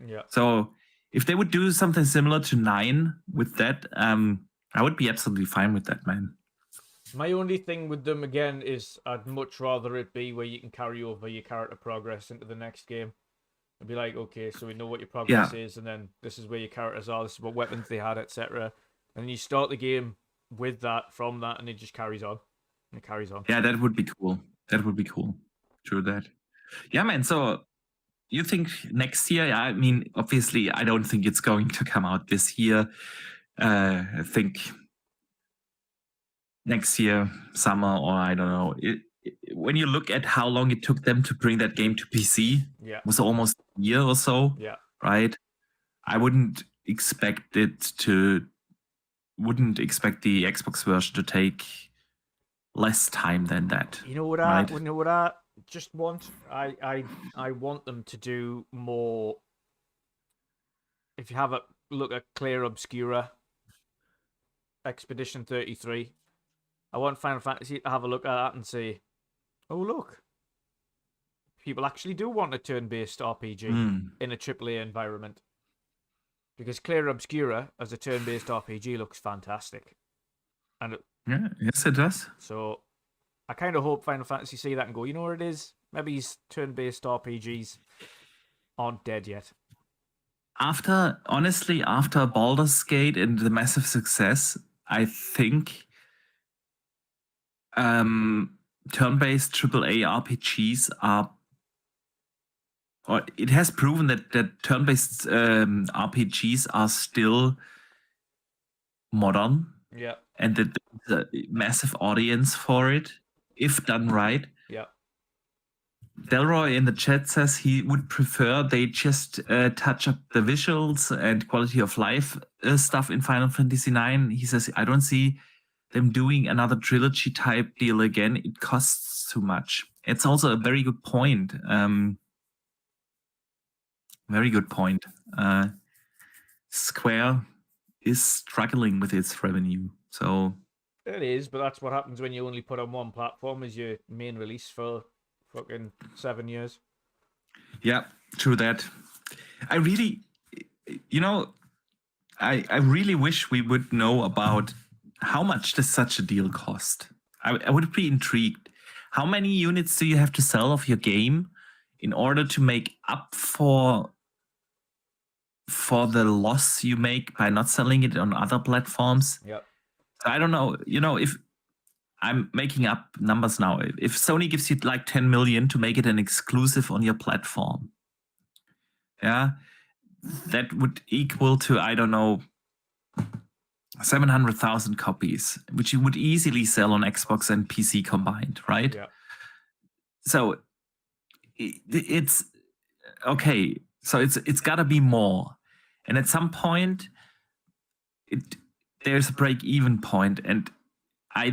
Yeah. So if they would do something similar to 9 with that, I would be absolutely fine with that, man. My only thing with them, again, is I'd much rather it be where you can carry over your character progress into the next game. It'd be like, okay, so we know what your progress is, and then this is where your characters are, this is what weapons they had, etc. And then you start the game with that, from that, and it just carries on. It carries on. Yeah, that would be cool. That would be cool. True that. Yeah, man, so you think next year? I mean, obviously, I don't think it's going to come out this year. I think next year, summer, or I don't know. When you look at how long it took them to bring that game to PC, it was almost a year or so, right? I wouldn't expect the Xbox version to take less time than that. You know what I just want? I want them to do more. If you have a look at Clear Obscura, Expedition 33, I want Final Fantasy to have a look at that and say, oh, look, people actually do want a turn-based RPG in a AAA environment. Because Clear Obscura, as a turn-based RPG, looks fantastic. And Yeah, yes, it does. So I kind of hope Final Fantasy see that and go, you know what it is? Maybe these turn-based RPGs aren't dead yet. Honestly, after Baldur's Gate and the massive success, I think turn-based AAA RPGs are, or it has proven that turn-based RPGs are still modern, Yeah. and that there's a massive audience for it if done right. Yeah. Delroy in the chat says he would prefer they just touch up the visuals and quality of life stuff in Final Fantasy IX. He says, I don't see them doing another trilogy type deal again. It costs too much. It's also a very good point. Very good point. Square is struggling with its revenue. So It is, but that's what happens when you only put on one platform as your main release for fucking 7 years. yeah, true that. I really, I really wish we would know about how much does such a deal cost. I would be intrigued. How many units do you have to sell of your game in order to make up for the loss you make by not selling it on other platforms? Yep. I don't know. If I'm making up numbers now, if Sony gives you like 10 million to make it an exclusive on your platform, yeah, that would equal to, I don't know, 700,000 copies, which you would easily sell on Xbox and PC combined, right? Yeah. So it's okay. So it's got to be more, and at some point, there's a break-even point, and I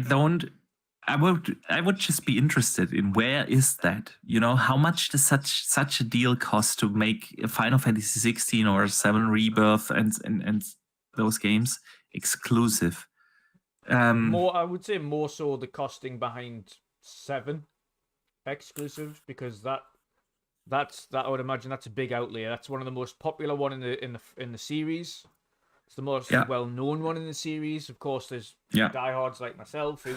would just be interested in where is that? How much does such a deal cost to make a Final Fantasy 16 or 7 Rebirth and those games exclusive? I would say more so the costing behind 7 exclusive, because that I would imagine that's a big outlay. That's one of the most popular one in the series. It's the most well-known one in the series. Of course, there's diehards like myself who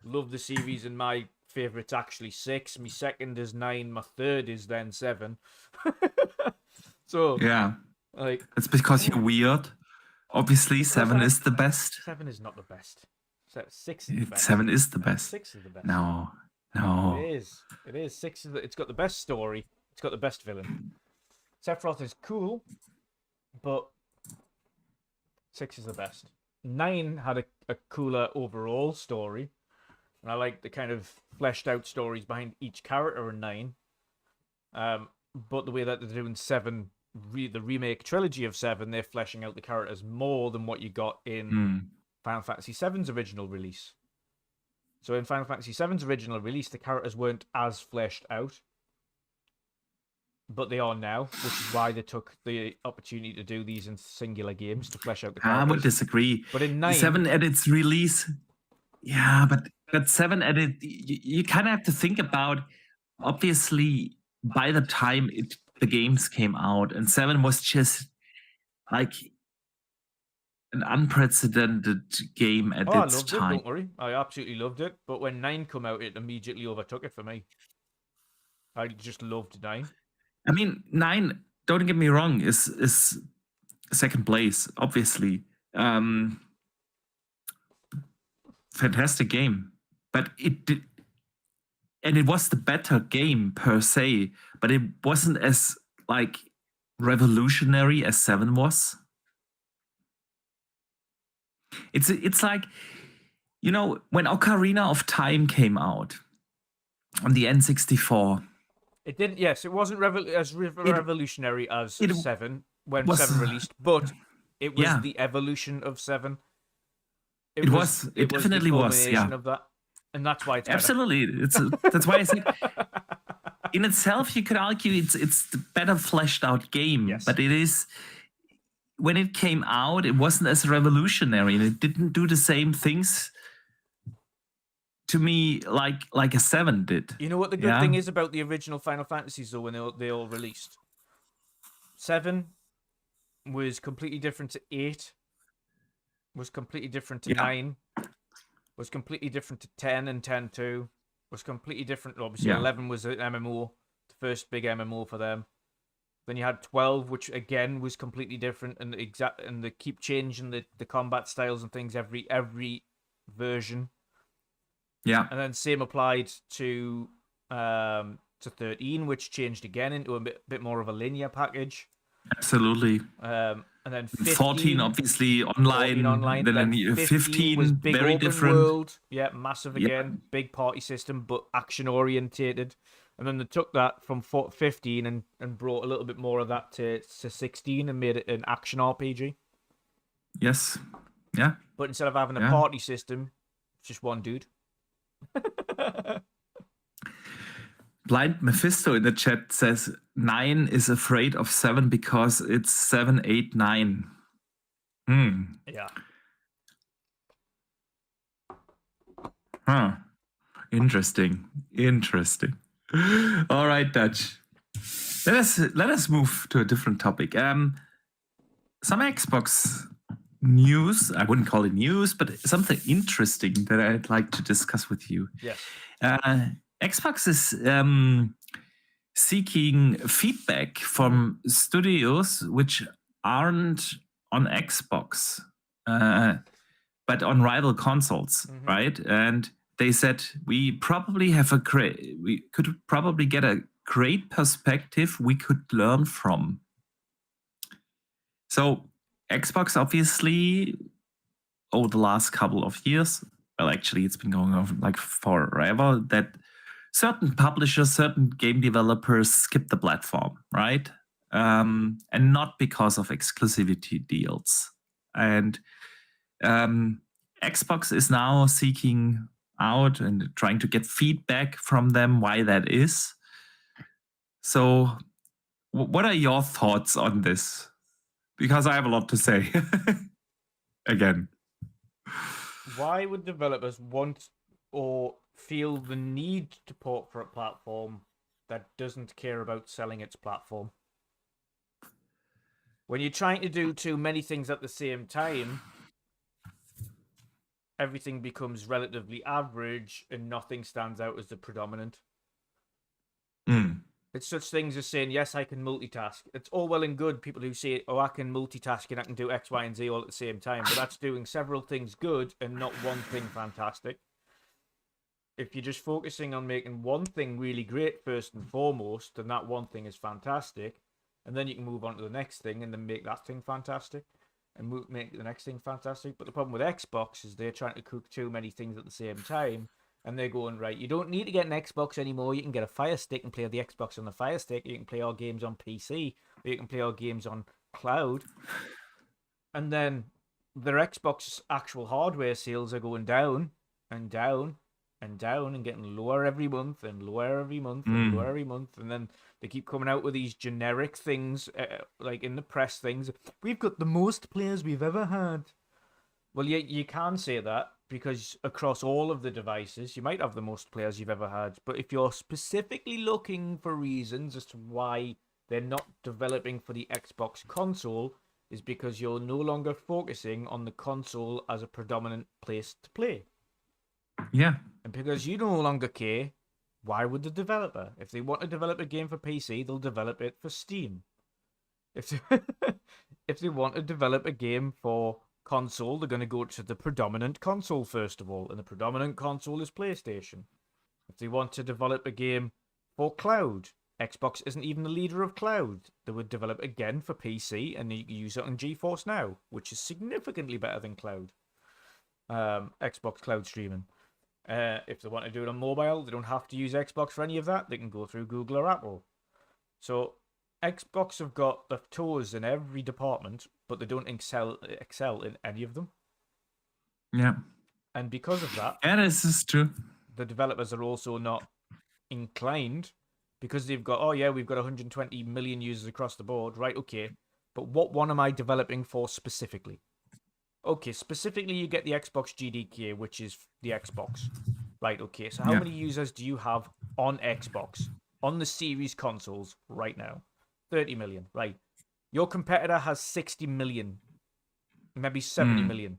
love the series, and my favorite's actually 6. My second is 9. My third is then 7. So yeah, like it's because you're weird. Obviously, 7 is the best. 7 is not the best. 6 is the best. 7 is the best. 6 is the best. No. It is. It is. 6 is it's got the best story. It's got the best villain. Sephiroth is cool, but 6 is the best. 9 had a cooler overall story, and I like the kind of fleshed out stories behind each character in 9. But the way that they're doing 7, the remake trilogy of 7, they're fleshing out the characters more than what you got in Final Fantasy VII's original release. So in Final Fantasy VII's original release, the characters weren't as fleshed out, but they are now, which is why they took the opportunity to do these in singular games to flesh out the characters. I would disagree. But in 9... 7 at its release... Yeah, but 7 at it... You kind of have to think about... Obviously, by the time the games came out, and 7 was just like an unprecedented game at its time. I loved it, don't worry. I absolutely loved it. But when 9 came out, it immediately overtook it for me. I just loved 9. I mean, 9, don't get me wrong, is second place, obviously. Fantastic game. But it was the better game per se, but it wasn't as like revolutionary as 7 was. It's like, when Ocarina of Time came out on the N64. It didn't. Yes, it wasn't revolutionary as 7 when 7 released, but it was the evolution of 7. It definitely was. Yeah. Of that, and that's why it's better. Absolutely. That's why I said, in itself, you could argue it's the better fleshed out game. Yes. But it is. When it came out, it wasn't as revolutionary, and it didn't do the same things to me like a 7 did. You know what the good thing is about the original Final Fantasies, though, when they all released? 7 was completely different to 8, was completely different to 9, was completely different to 10 and 10.2. Was completely different. Obviously, Yeah. 11 was an MMO, the first big MMO for them. Then you had 12, which again was completely different, and they keep changing the combat styles and things every version. Yeah. And then same applied to 13, which changed again into a bit more of a linear package. Absolutely. And then 15, 14 obviously online. 14 online. Then 15 was big very open different. world. Yeah, massive Yeah. again. Big party system, but action orientated. And then they took that from 15 and brought a little bit more of that to 16 and made it an action RPG. Yes. Yeah. But instead of having a Yeah. party system, it's just one dude. Blind Mephisto in the chat says 9 is afraid of 7 because it's 7, 8, 9. Yeah. Huh. Interesting. All right, Dutch. Let us move to a different topic. Some Xbox news. I wouldn't call it news, but something interesting that I'd like to discuss with you. Yes. Xbox is seeking feedback from studios which aren't on Xbox, but on rival consoles, right? And they said we could probably get a great perspective we could learn from. So Xbox obviously over the last couple of years, well, actually it's been going on like forever, that certain publishers, certain game developers skip the platform, right? And not because of exclusivity deals. And Xbox is now seeking out and trying to get feedback from them why that is. So what are your thoughts on this? Because I have a lot to say. Again. Why would developers want or feel the need to port for a platform that doesn't care about selling its platform? When you're trying to do too many things at the same time, everything becomes relatively average and nothing stands out as the predominant. It's such things as saying, yes, I can multitask. It's all well and good, people who say, oh, I can multitask and I can do X, Y, and Z all at the same time. But that's doing several things good and not one thing fantastic. If you're just focusing on making one thing really great first and foremost, then that one thing is fantastic. And then you can move on to the next thing and then make that thing fantastic. And make the next thing fantastic. But the problem with Xbox is they're trying to cook too many things at the same time. And they're going, right, you don't need to get an Xbox anymore. You can get a Fire Stick and play the Xbox on the Fire Stick. You can play our games on PC. Or you can play our games on cloud. And then their Xbox actual hardware sales are going down and down and down and getting lower every month and lower every month and lower every month. And then they keep coming out with these generic things, like in the press things. We've got the most players we've ever had. Well, you can say that because across all of the devices, you might have the most players you've ever had. But if you're specifically looking for reasons as to why they're not developing for the Xbox console, is because you're no longer focusing on the console as a predominant place to play. Yeah. And because you no longer care, why would the developer? If they want to develop a game for PC, they'll develop it for Steam. If they want to develop a game for console, they're going to go to the predominant console first of all, and the predominant console is PlayStation. If they want to develop a game for cloud, Xbox isn't even the leader of cloud. They would develop again for PC, and you can use it on GeForce Now, which is significantly better than cloud. Xbox cloud streaming. If they want to do it on mobile, they don't have to use Xbox for any of that. They can go through Google or Apple. So Xbox have got their toes in every department, but they don't excel in any of them. Yeah. And because of that, yeah, this is true. The developers are also not inclined, because they've got, oh yeah, we've got 120 million users across the board, right? Okay, but what one am I developing for specifically? Okay, specifically you get the Xbox GDK, which is the Xbox, right? Okay, so how many users do you have on Xbox, on the series consoles right now? 30 million, right? Your competitor has 60 million, maybe 70 million.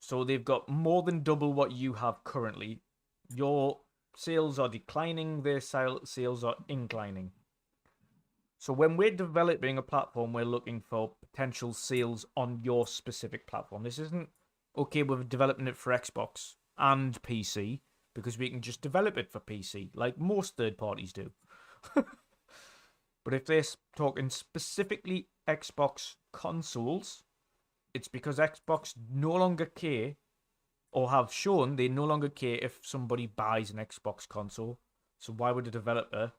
So they've got more than double what you have currently. Your sales are declining, their sales are inclining. So when we're developing a platform, we're looking for potential sales on your specific platform. This isn't, okay, we're developing it for Xbox and PC, because we can just develop it for PC, like most third parties do. But if they're talking specifically Xbox consoles, it's because Xbox no longer care, or have shown they no longer care if somebody buys an Xbox console. So why would a developer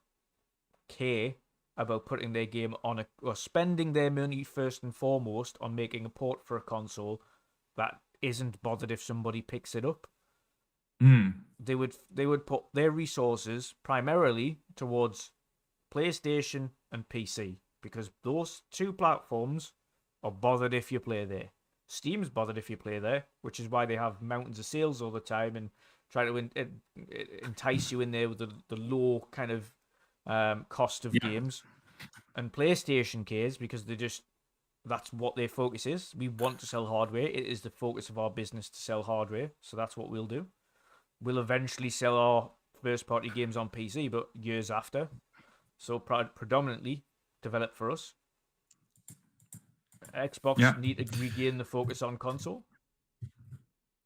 care about putting their game on or spending their money first and foremost on making a port for a console that isn't bothered if somebody picks it up? They would put their resources primarily towards PlayStation and PC, because those two platforms are bothered if you play there. Steam's bothered if you play there, which is why they have mountains of sales all the time and try to entice you in there with the low kind of cost of games. And PlayStation cares because that's what their focus is. We want to sell hardware. It is the focus of our business to sell hardware, so that's what we'll do. We'll eventually sell our first-party games on PC, but years after. So predominantly developed for us. Xbox need to regain the focus on console.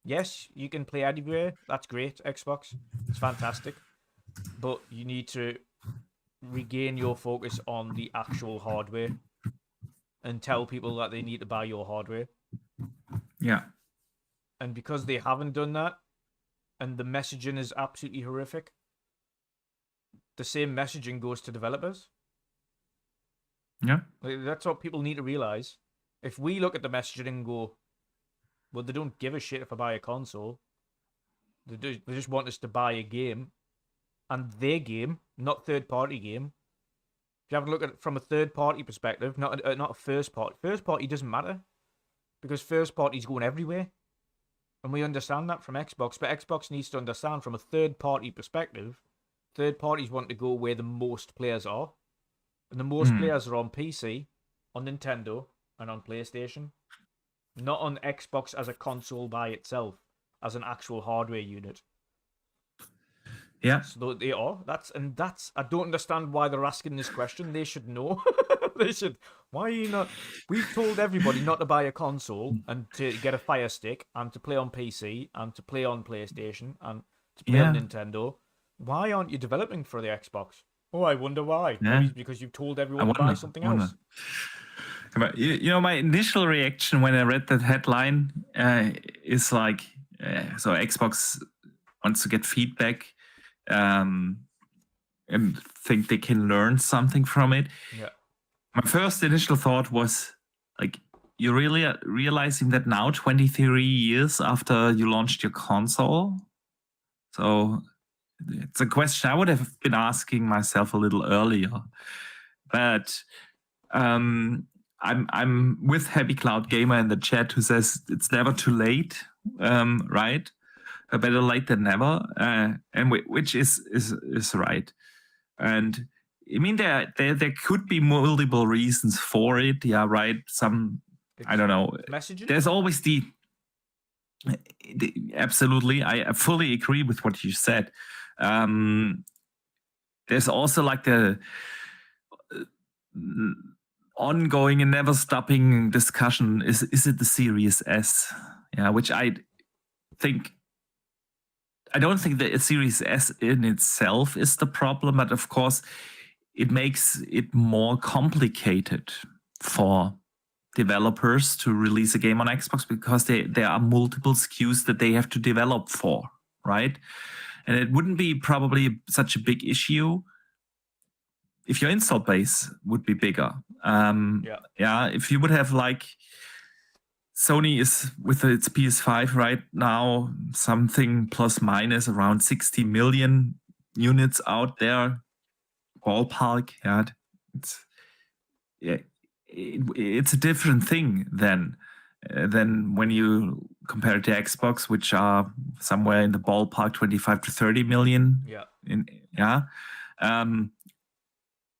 Yes, you can play anywhere. That's great, Xbox. It's fantastic. But you need to regain your focus on the actual hardware and tell people that they need to buy your hardware. Yeah. And because they haven't done that, and the messaging is absolutely horrific, the same messaging goes to developers. Yeah. That's what people need to realize. If we look at the messaging and go, well, they don't give a shit if I buy a console. They just want us to buy a game, and their game, not third-party game. If you have a look at it from a third-party perspective, not a first-party. First-party doesn't matter, because first-party's going everywhere. And we understand that from Xbox, but Xbox needs to understand from a third-party perspective, third parties want to go where the most players are. And the most players are on PC, on Nintendo, and on PlayStation. Not on Xbox as a console by itself, as an actual hardware unit. Yeah. So they are. I don't understand why they're asking this question. They should know. They should. Why are you not? We've told everybody not to buy a console and to get a Fire Stick and to play on PC and to play on PlayStation and to play on Nintendo. Why aren't you developing for the Xbox? Oh, I wonder why. Yeah. Maybe because you've told everyone to buy something else. But, my initial reaction when I read that headline is like, so Xbox wants to get feedback and think they can learn something from it. Yeah. My first initial thought was, like, you're really realizing that now, 23 years after you launched your console? So it's a question I would have been asking myself a little earlier. But I'm with Happy Cloud Gamer in the chat who says it's never too late, right? Better late than never, and which is right. And I mean, there could be multiple reasons for it. Yeah, right. I don't know. Messaging? There's always the absolutely. I fully agree with what you said. There's also like the ongoing and never stopping discussion. Is it the Series S? Yeah, which I don't think that a Series S in itself is the problem, but of course it makes it more complicated for developers to release a game on Xbox because there are multiple SKUs that they have to develop for, right? And it wouldn't be probably such a big issue if your install base would be bigger. Yeah, if you would have like Sony is with its PS5 right now, something plus minus around 60 million units out there, ballpark. It's a different thing than when you compare it to Xbox, which are somewhere in the ballpark 25 to 30 million.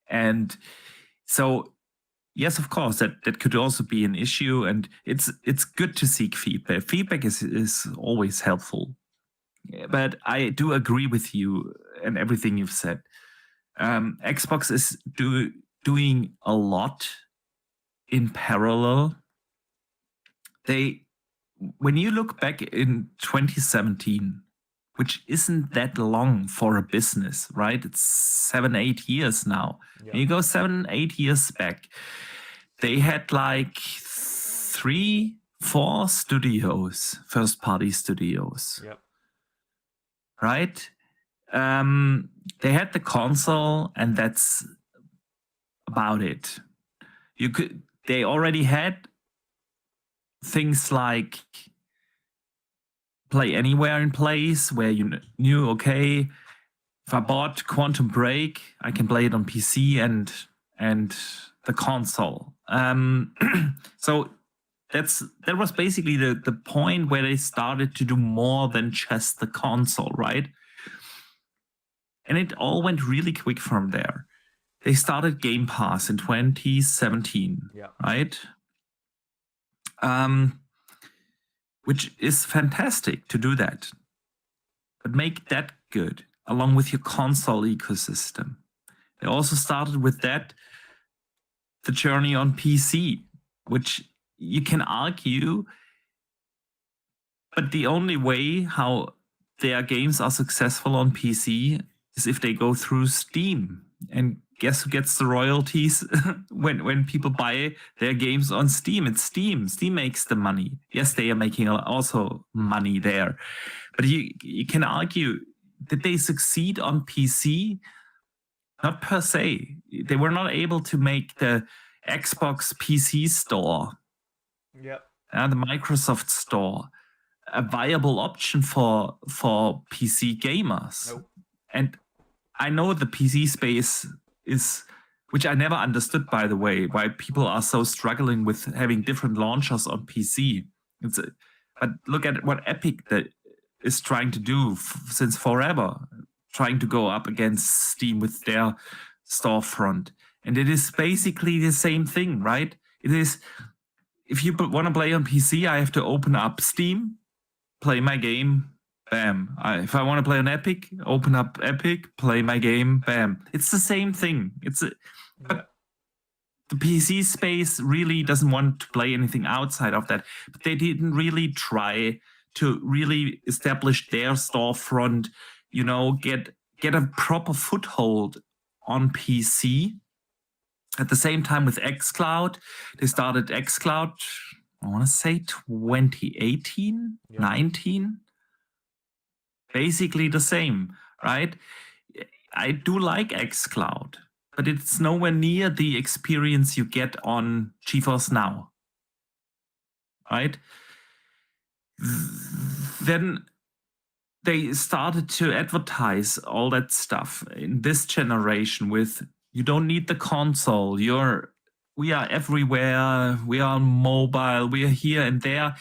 And so yes, of course, that could also be an issue, and it's good to seek feedback. Feedback is always helpful. But I do agree with you and everything you've said. Xbox is doing a lot in parallel. When you look back in 2017, which isn't that long for a business, right? It's 7-8 years now. Yeah. When you go 7-8 years back, they had like 3-4 studios, first-party studios. Yep. Right? They had the console, and that's about it. They already had things like Play Anywhere in place, where you knew, okay, if I bought Quantum Break, I can play it on PC and the console. So that was basically the point where they started to do more than just the console, right? And it all went really quick from there. They started Gamepass in 2017, right? Which is fantastic to do that. But make that good, along with your console ecosystem. They also started with that, the journey on PC, which you can argue, but the only way how their games are successful on PC is if they go through Steam. And guess who gets the royalties when people buy their games on Steam? It's Steam. Steam makes the money. Yes, they are making also money there. But you can argue, did they succeed on PC? Not per se. They were not able to make the Xbox PC store, the Microsoft store, a viable option for PC gamers. Nope. And I know the PC space is, which I never understood, by the way, why people are so struggling with having different launchers on PC. But look at what Epic is trying to do since forever, trying to go up against Steam with their storefront. And it is basically the same thing, right? It is, if you want to play on PC, I have to open up Steam, play my game, bam. If I want to play on Epic, open up Epic, play my game, bam. It's the same thing. But the PC space really doesn't want to play anything outside of that. But they didn't really try to really establish their storefront, get a proper foothold on PC. At the same time with xCloud, they started xCloud, I want to say 2018, 19. Basically the same, right? I do like xCloud, but it's nowhere near the experience you get on GeForce Now, right? Then they started to advertise all that stuff in this generation with, you don't need the console, we are everywhere, we are on mobile, we are here and there.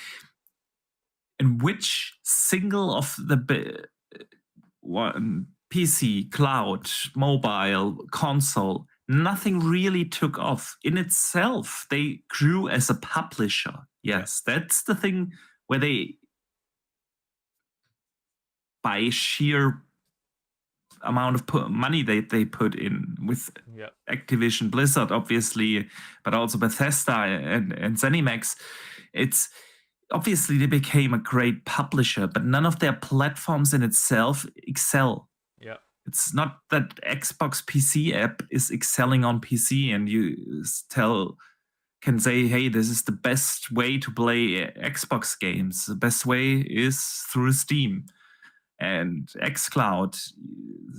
And which single of the PC, cloud, mobile, console, nothing really took off in itself. They grew as a publisher. Yes, that's the thing where they, by sheer amount of money they put in with Activision Blizzard, obviously, but also Bethesda and ZeniMax, it's obviously they became a great publisher, but none of their platforms in itself excel. It's not that Xbox PC app is excelling on PC and you can say, hey, this is the best way to play Xbox games. The best way is through Steam. And xCloud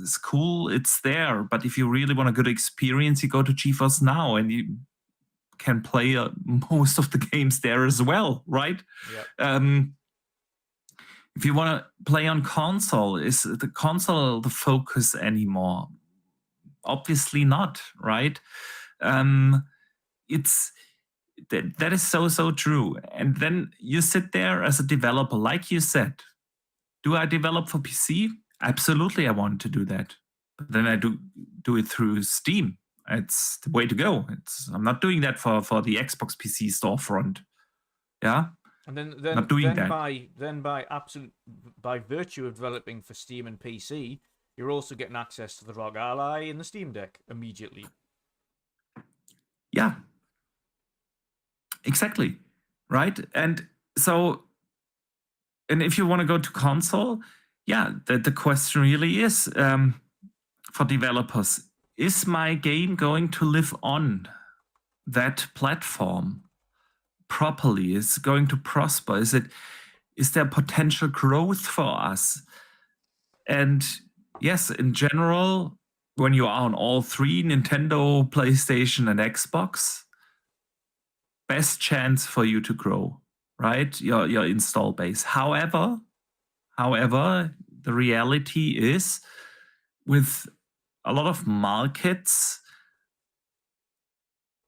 is cool, it's there. But if you really want a good experience, you go to GeForce Now and you can play most of the games there as well, right? If you want to play on console, is the console the focus anymore? Obviously not, right? It's that is so true. And then you sit there as a developer, like you said. Do I develop for PC? Absolutely, I want to do that. But then I do it through Steam. It's the way to go. I'm not doing that for the Xbox PC storefront. Yeah. And then Not doing that. by virtue of developing for Steam and PC, you're also getting access to the ROG Ally and the Steam Deck immediately. Yeah. Exactly. Right. And so, and if you want to go to console, yeah, the question really is for developers, is my game going to live on that platform properly? Is it going to prosper? Is there potential growth for us? And yes, in general, when you are on all three, Nintendo, PlayStation, and Xbox, best chance for you to grow, right? Your install base. However, the reality is with a lot of markets,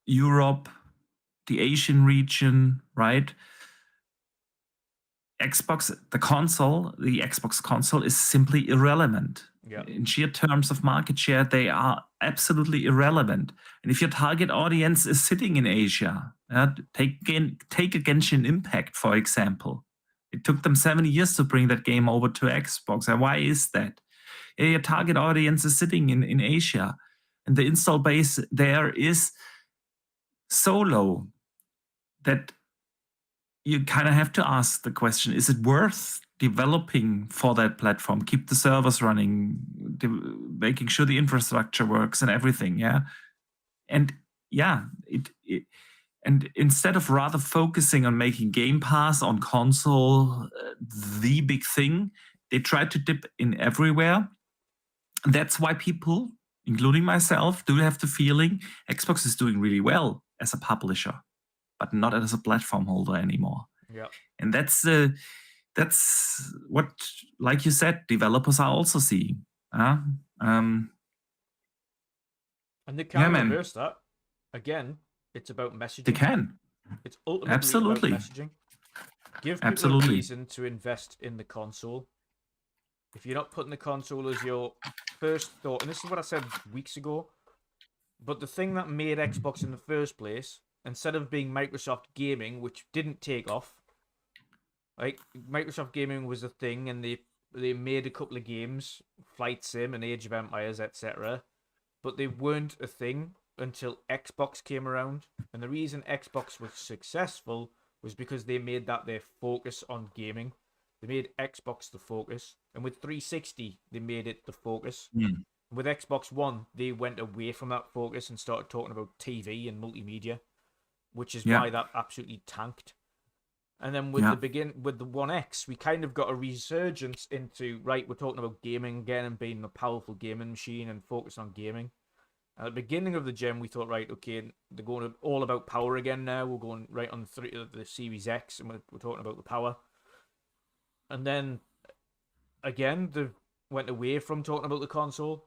Europe, the Asian region, right? The Xbox console is simply irrelevant. Yeah. In sheer terms of market share, they are absolutely irrelevant. And if your target audience is sitting in Asia, take a Genshin Impact, for example. It took them 7 years to bring that game over to Xbox. And why is that? Your target audience is sitting in Asia, and the install base there is so low that you kind of have to ask the question, is it worth developing for that platform, keep the servers running, making sure the infrastructure works and everything, yeah? And yeah, and instead of rather focusing on making Game Pass on console the big thing, they try to dip in everywhere. That's why people, including myself, do have the feeling Xbox is doing really well as a publisher, but not as a platform holder anymore. Yeah. And that's what, like you said, developers are also seeing. And they can reverse that. Again, it's about messaging. They can. It's ultimately Absolutely. about messaging. Give people a reason to invest in the console. If you're not putting the console as your first thought, and this is what I said weeks ago, but the thing that made Xbox in the first place, instead of being Microsoft Gaming, which didn't take off, like Microsoft Gaming was a thing, and they made a couple of games, Flight Sim and Age of Empires, etc., but they weren't a thing until Xbox came around. And the reason Xbox was successful was because they made that their focus on gaming. They made Xbox the focus, and with 360 they made it the focus. With Xbox One, they went away from that focus and started talking about TV and multimedia, which is why that absolutely tanked. And then with the One X, we kind of got a resurgence into, right, we're talking about gaming again and being a powerful gaming machine and focus on gaming. At the beginning of the gen, we thought, right, okay, they're going all about power again now. We're going right on the Series X, and we're talking about the power. And then, again, they went away from talking about the console.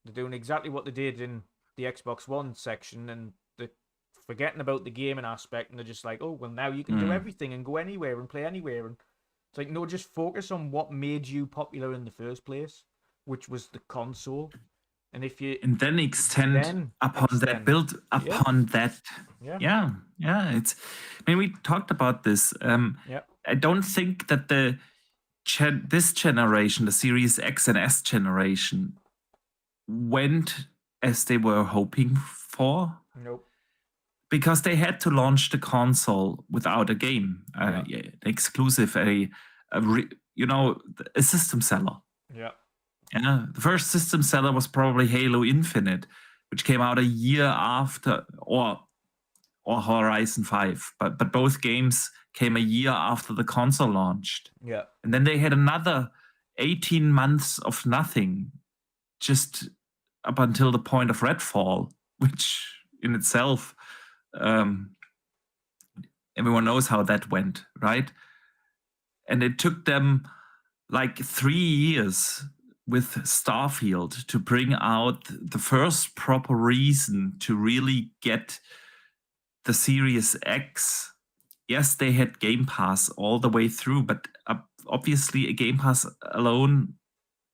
They're doing exactly what they did in the Xbox One section, and they're forgetting about the gaming aspect, and they're just like, oh, well, now you can do everything and go anywhere and play anywhere. And it's like, no, just focus on what made you popular in the first place, which was the console. And if you then extend upon that, build upon that. Yeah. It's, I mean, we talked about this. I don't think that this generation, the Series X and S generation, went as they were hoping for. Nope. Because they had to launch the console without a game, an exclusive, a system seller. Yeah. Yeah, the first system seller was probably Halo Infinite, which came out a year after, or Horizon 5. But both games came a year after the console launched. Yeah. And then they had another 18 months of nothing, just up until the point of Redfall, which in itself, everyone knows how that went, right? And it took them like 3 years with Starfield to bring out the first proper reason to really get the Series X. Yes, they had Game Pass all the way through, but obviously a Game Pass alone,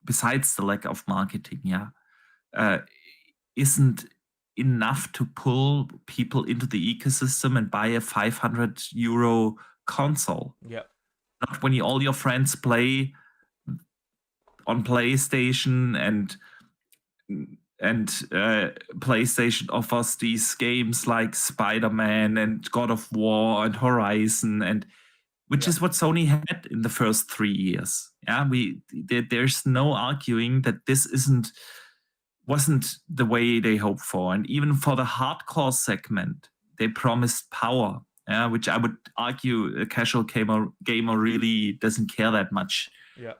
besides the lack of marketing, isn't enough to pull people into the ecosystem and buy a 500 euro console. Yeah. Not when all your friends play on PlayStation and PlayStation offers these games like Spider-Man and God of War and Horizon, and which is what Sony had in the first 3 years. Yeah, there's no arguing that this wasn't the way they hoped for. And even for the hardcore segment, they promised power, which I would argue a casual gamer really doesn't care that much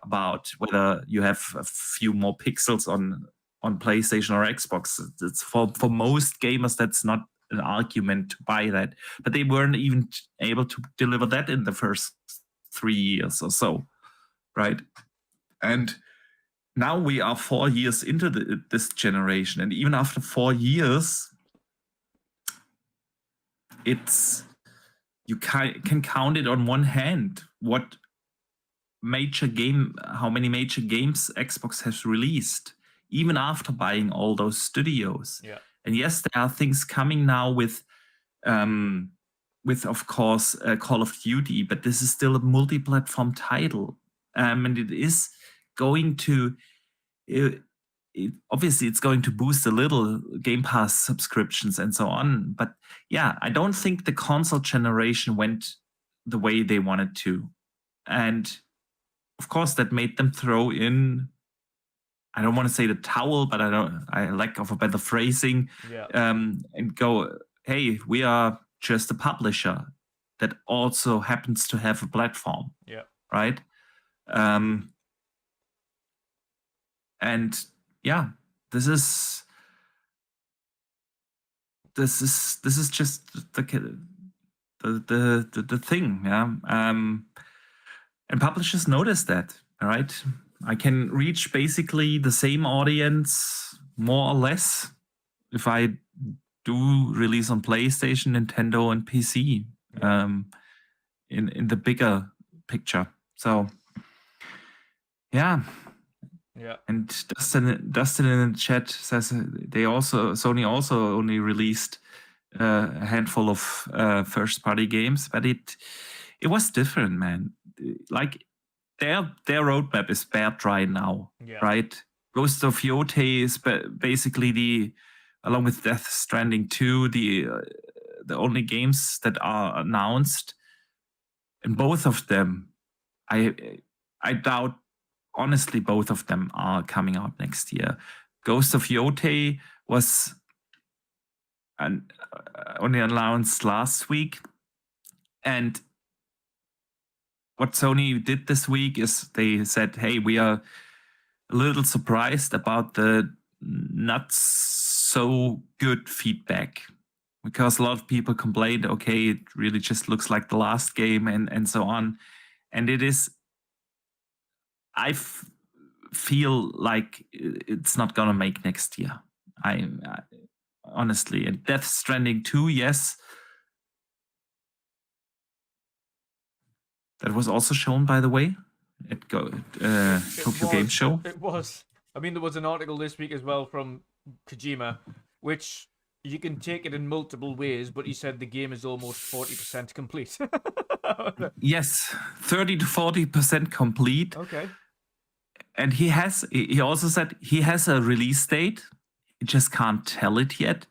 about whether you have a few more pixels on PlayStation or Xbox. It's for most gamers, that's not an argument to buy that. But they weren't even able to deliver that in the first 3 years or so, right? And now we are 4 years into this generation, and even after 4 years, you can count it on one hand how many major games Xbox has released, even after buying all those studios. Yeah. And yes, there are things coming now with of course Call of Duty, but this is still a multi-platform title, and it is going to. Obviously, it's going to boost a little Gamepass subscriptions and so on. But yeah, I don't think the console generation went the way they wanted to. And of course, that made them throw in, I don't want to say the towel, but I lack of a better phrasing, and go, hey, we are just a publisher that also happens to have a platform. Yeah. Right? And yeah, this is just the thing, yeah. And publishers notice that, all right? I can reach basically the same audience, more or less, if I do release on PlayStation, Nintendo, and PC, in the bigger picture. So, yeah. Yeah. And Dustin in the chat says Sony also only released a handful of first-party games, but it was different, man. Like their roadmap is bad right now, right? Ghost of Yotei is basically along with Death Stranding 2, the only games that are announced, and both of them, I doubt. Honestly, both of them are coming out next year. Ghost of Yotei was only announced last week. And what Sony did this week is they said, hey, we are a little surprised about the not so good feedback. Because a lot of people complained, okay, it really just looks like the last game and so on. And it is... I feel like it's not gonna make next year. I honestly, and Death Stranding 2, yes, that was also shown, by the way, at Tokyo Game Show. It was. I mean, there was an article this week as well from Kojima, which you can take it in multiple ways, but he said the game is almost 40% complete. Yes, 30 to 40% complete. Okay. And he also said he has a release date. He just can't tell it yet.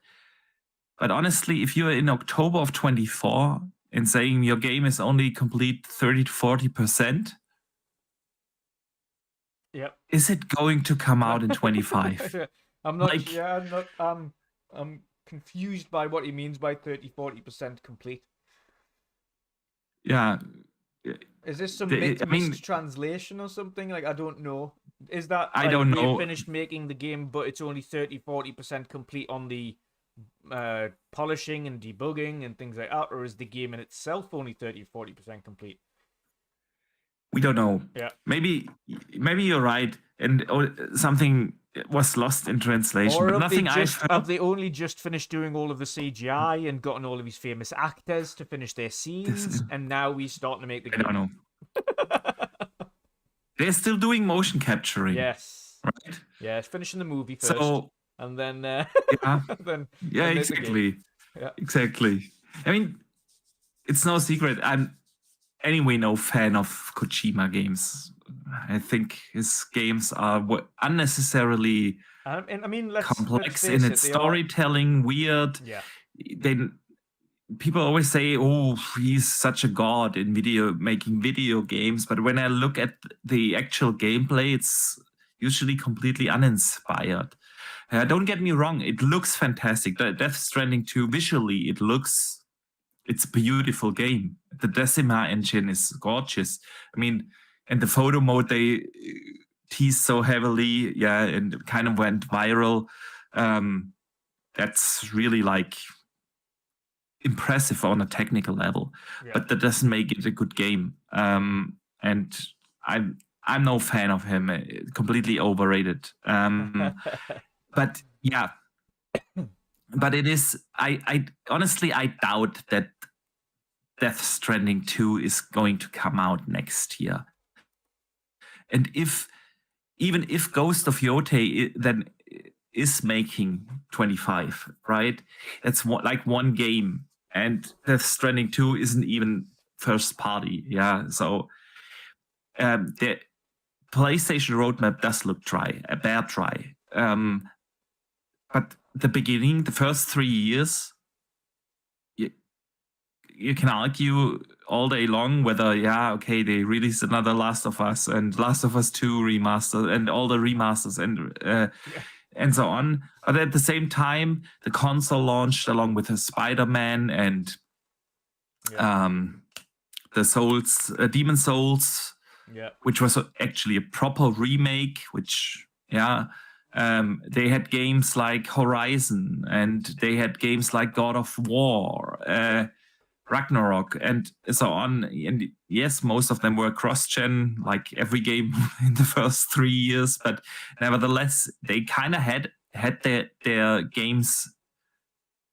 But honestly, if you're in October of 24 and saying your game is only complete 30 to 40%, is it going to come out in 25? I'm not. I'm confused by what he means by 30-40% complete. Yeah. Is this some mixed translation or something? Like, I don't know. Is that I don't know. Finished making the game, but it's only 30-40% complete on the polishing and debugging and things like that, or is the game in itself only 30-40% complete? We don't know. Yeah. Maybe you're right, and something was lost in translation. Or but nothing have they only just finished doing all of the CGI and gotten all of these famous actors to finish their scenes, and now we're starting to make the game? I don't know. They're still doing motion capturing. Yes. Right? Yes, finishing the movie first. So and then Yeah, then yeah, then make the game. exactly. I mean, it's no secret. I'm anyway no fan of Kojima games. I think his games are unnecessarily And I mean, let's complex in face its it, they are. storytelling, weird. Yeah. Then people always say, "Oh, he's such a god in making video games," but when I look at the actual gameplay, it's usually completely uninspired. Don't get me wrong; it looks fantastic. Death Stranding 2 visually, it's a beautiful game. The Decima engine is gorgeous. I mean, and the photo mode they teased so heavily, yeah, and kind of went viral. That's really like impressive on a technical level, but that doesn't make it a good game. And I'm no fan of him. Completely overrated. But yeah, but it is. I honestly I doubt that Death Stranding 2 is going to come out next year. And even if Ghost of Yote then is making 25, right? That's like one game, and Death Stranding 2 isn't even first party. Yeah, so the PlayStation roadmap does look dry, a bad dry. But the beginning, the first 3 years, you can argue all day long whether, yeah, okay, they released another Last of Us and Last of Us 2 remaster and all the remasters and so on. But at the same time, the console launched along with a Spider-Man and the Souls, Demon Souls, which was actually a proper remake, which, they had games like Horizon, and they had games like God of War, Ragnarok, and so on. And yes, most of them were cross-gen, like every game in the first 3 years. But nevertheless, they kind of had their games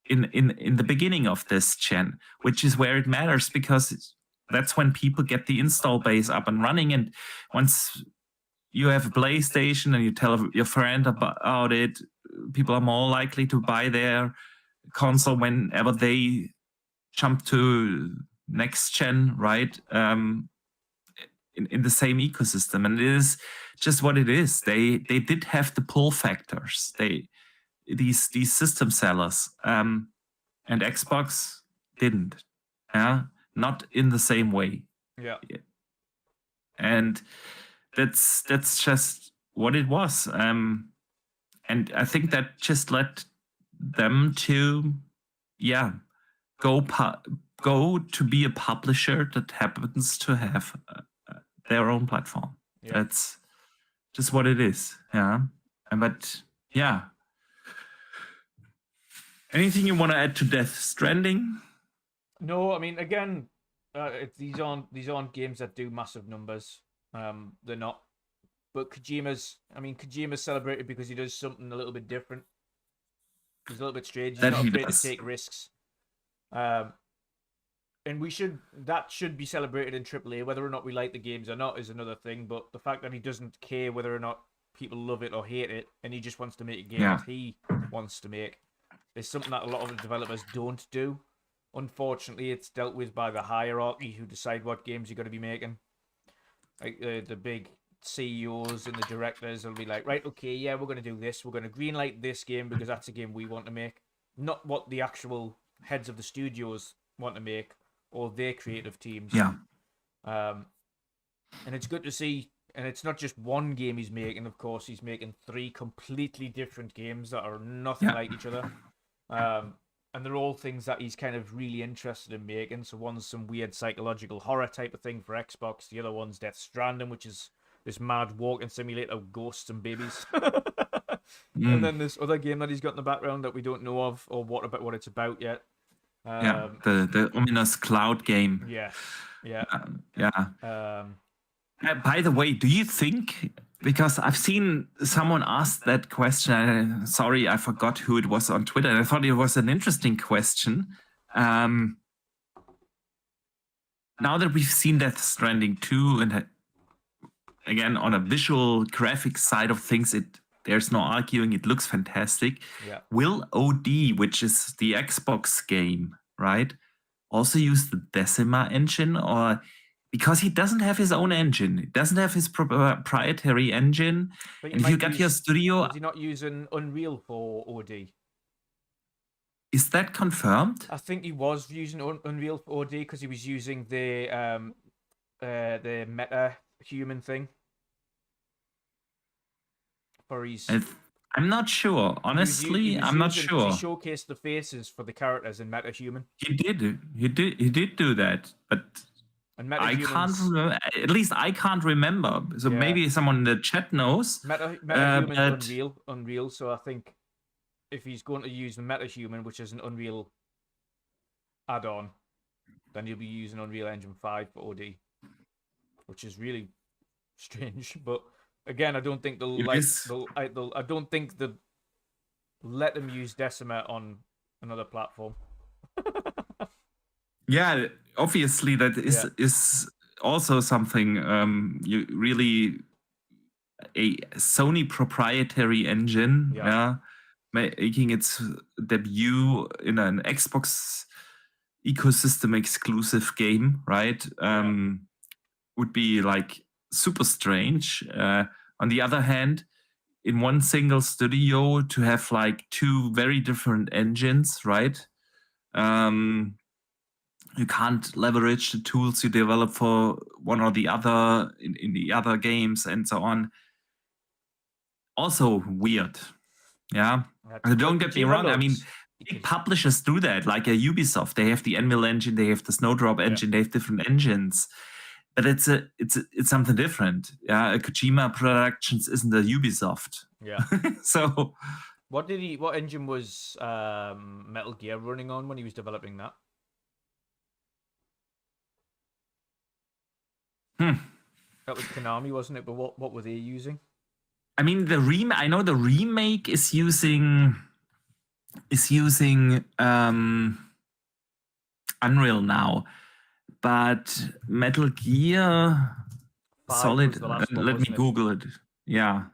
in the beginning of this gen, which is where it matters, because that's when people get the install base up and running. And once you have a PlayStation and you tell your friend about it, people are more likely to buy their console whenever they jump to next gen, right? In the same ecosystem, and it is just what it is. They did have the pull factors. These system sellers, and Xbox didn't. Not in the same way. Yeah. And that's just what it was. And I think that just led them to, go to be a publisher that happens to have their own platform. That's just what it is. But anything you want to add to Death Stranding? No, I mean, again, these aren't games that do massive numbers. They're not. But Kojima's celebrated because he does something a little bit different. He's a little bit strange. He's not afraid to take risks. And that should be celebrated in AAA. Whether or not we like the games or not is another thing. But the fact that he doesn't care whether or not people love it or hate it, and he just wants to make a game that he wants to make, is something that a lot of the developers don't do. Unfortunately, it's dealt with by the hierarchy who decide what games you're going to be making. Like the big CEOs and the directors will be like, right, okay, yeah, we're going to do this. We're going to greenlight this game because that's a game we want to make. Not what the actual heads of the studios want to make or their creative teams. And it's good to see. And it's not just one game he's making. Of course, he's making 3 completely different games that are nothing like each other. And they're all things that he's kind of really interested in making. So one's some weird psychological horror type of thing for Xbox. The other one's Death Stranding, which is this mad walking simulator of ghosts and babies. And then this other game that he's got in the background that we don't know of or what it's about yet. The ominous cloud game. By the way, do you think, because I've seen someone ask that question, sorry, I forgot who it was on Twitter, and I thought it was an interesting question. Now that we've seen Death Stranding 2, and again, on a visual graphic side of things, it There's no arguing. It looks fantastic. Yeah. Will OD, which is the Xbox game, right, also use the Decima engine, or because he doesn't have his own engine, he doesn't have his proprietary engine, But and if you got your studio, is he not using Unreal for OD? is that confirmed? I think he was using Unreal for OD because he was using the meta human thing for his. I'm not sure. Honestly, I'm not sure. He showcased the faces for the characters in meta human. He did do that, but I can't remember. At least I can't remember. So maybe someone in the chat knows. Meta human Unreal. So I think if he's going to use the meta human, which is an Unreal add-on, then he'll be using Unreal Engine 5 for OD, which is really strange. But again, I don't think I don't think they'll let them use Decima on another platform. Yeah, obviously that is also something you really a Sony proprietary engine, making its debut in an Xbox ecosystem exclusive game, right? Would be like super strange. On the other hand, in one single studio to have like two very different engines, right? You can't leverage the tools you develop for one or the other in the other games and so on. Also weird. Yeah. Don't get me wrong. I mean, big publishers do that, like a Ubisoft. They have the Anvil engine, they have the Snowdrop engine, they have different engines. But it's something different. Yeah, a Kojima Productions isn't a Ubisoft. Yeah. So what engine was Metal Gear running on when he was developing that? That was Konami, wasn't it? But what were they using? I mean, I know the remake is using Unreal now, but Metal Gear Solid. Let me Google it. Yeah.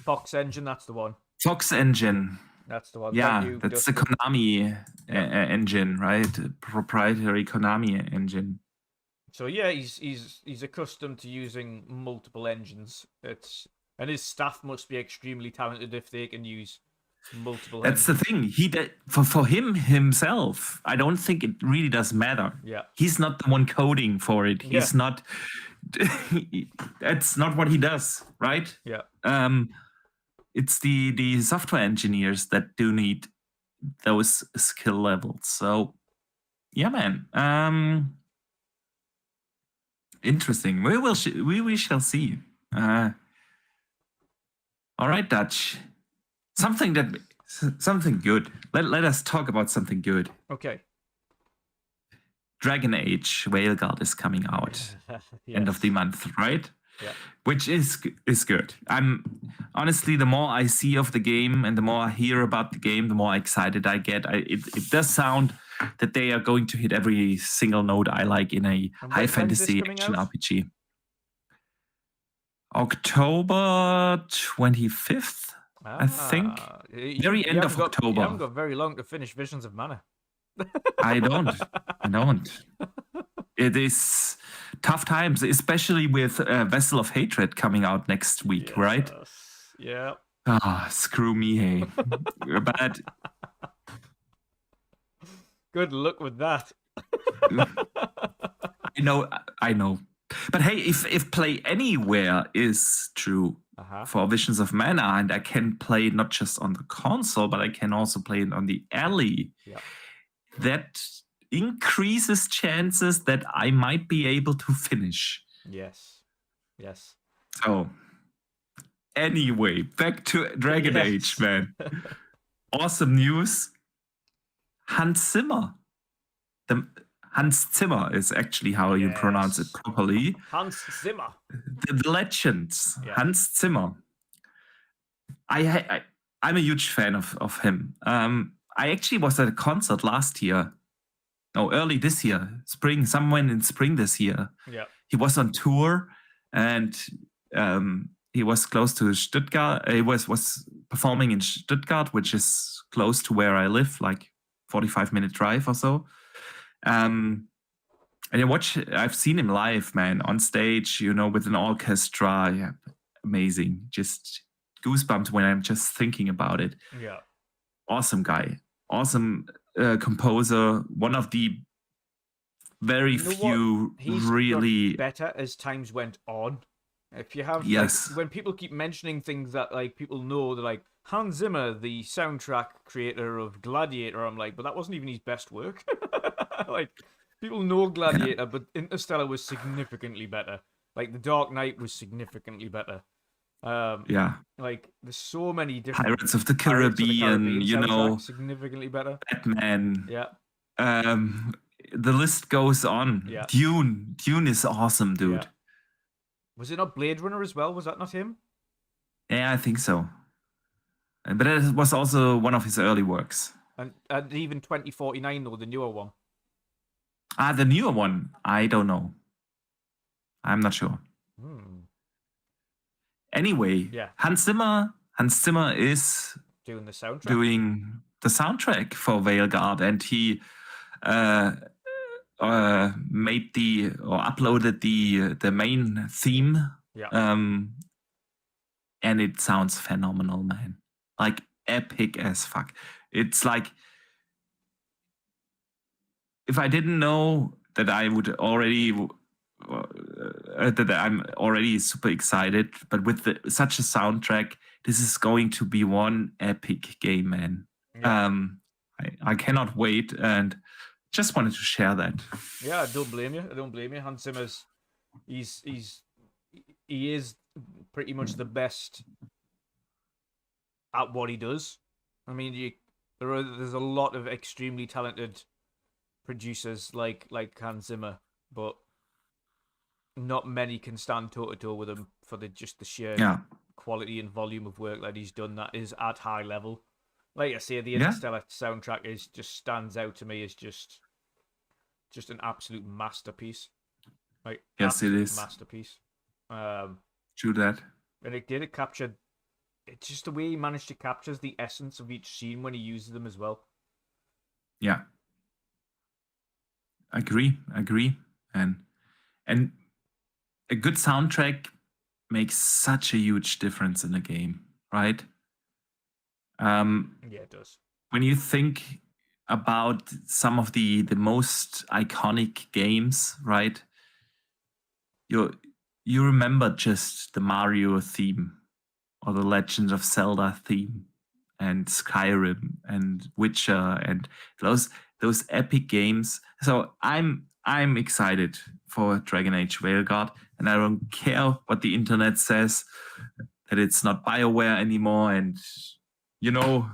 Fox Engine, that's the one. Fox Engine. That's the one. Yeah, that's the Konami engine, right? Proprietary Konami engine. So yeah, he's accustomed to using multiple engines. And his staff must be extremely talented if they can use multiple. That's the thing. For him himself, I don't think it really does matter. Yeah, he's not the one coding for it. He's not. That's not what he does, right? Yeah. It's the software engineers that do need those skill levels. So, yeah, man. Interesting. We shall see. All right, Dutch. Something good. Let us talk about something good. Okay. Dragon Age Veilguard is coming out end of the month, right? Yeah. Which is good. I'm honestly, the more I see of the game and the more I hear about the game, the more excited I get. It does sound that they are going to hit every single note I like in a high fantasy action RPG. October 25th, I think. Very end of October. You haven't got very long to finish Visions of Mana. I don't. It is tough times, especially with Vessel of Hatred coming out next week, right? Yeah. Screw me, hey. But good luck with that. I know. But hey, if Play Anywhere is true for Visions of Mana, and I can play it not just on the console, but I can also play it on the alley, that increases chances that I might be able to finish. Yes. So, anyway, back to Dragon Age, man. Awesome news. Hans Zimmer. Hans Zimmer is actually how you pronounce it properly. Hans Zimmer. The legends. Yeah. Hans Zimmer. I'm a huge fan of him. I actually was at a concert last year. No, early this year. Somewhere in spring this year. Yeah. He was on tour and he was close to Stuttgart. He was performing in Stuttgart, which is close to where I live, like 45-minute drive or so. And I've seen him live, man, on stage, with an orchestra. Yeah, amazing. Just goosebumps when I'm just thinking about it. Yeah. Awesome guy. Awesome composer. One of the very few He's really got better as times went on. If you have, when people keep mentioning things that people know, they're like Hans Zimmer, the soundtrack creator of Gladiator. I'm like, but that wasn't even his best work. People know Gladiator, but Interstellar was significantly better. The Dark Knight was significantly better. There's so many different Pirates of the Caribbean, significantly better. Batman. Yeah. The list goes on. Yeah. Dune is awesome, dude. Yeah. Was it not Blade Runner as well? Was that not him? Yeah, I think so. But it was also one of his early works. And even 2049, though, the newer one. The newer one, I don't know. I'm not sure. Anyway, Hans Zimmer is doing the soundtrack. Doing the soundtrack for Veilguard, and he uploaded the main theme. Yeah. And it sounds phenomenal, man. Epic as fuck. It's like, if I didn't know that I would already that I'm already super excited, but with such a soundtrack, this is going to be one epic game, man. Yeah. I cannot wait, and just wanted to share that. Yeah, I don't blame you. Hans Zimmer's he is pretty much the best at what he does. I mean, there's a lot of extremely talented producers like Hans Zimmer, but not many can stand toe to toe with him for the sheer quality and volume of work that he's done that is at high level. Like I say, the Interstellar soundtrack stands out to me as just an absolute masterpiece. Yes, it is masterpiece. True that. And it captured. It's just the way he managed to capture the essence of each scene when he uses them as well. Yeah. Agree. And a good soundtrack makes such a huge difference in a game, right? Yeah, it does. When you think about some of the most iconic games, right? You remember just the Mario theme or the Legend of Zelda theme and Skyrim and Witcher and those epic games. So I'm excited for Dragon Age Veilguard, and I don't care what the internet says, that it's not BioWare anymore, and even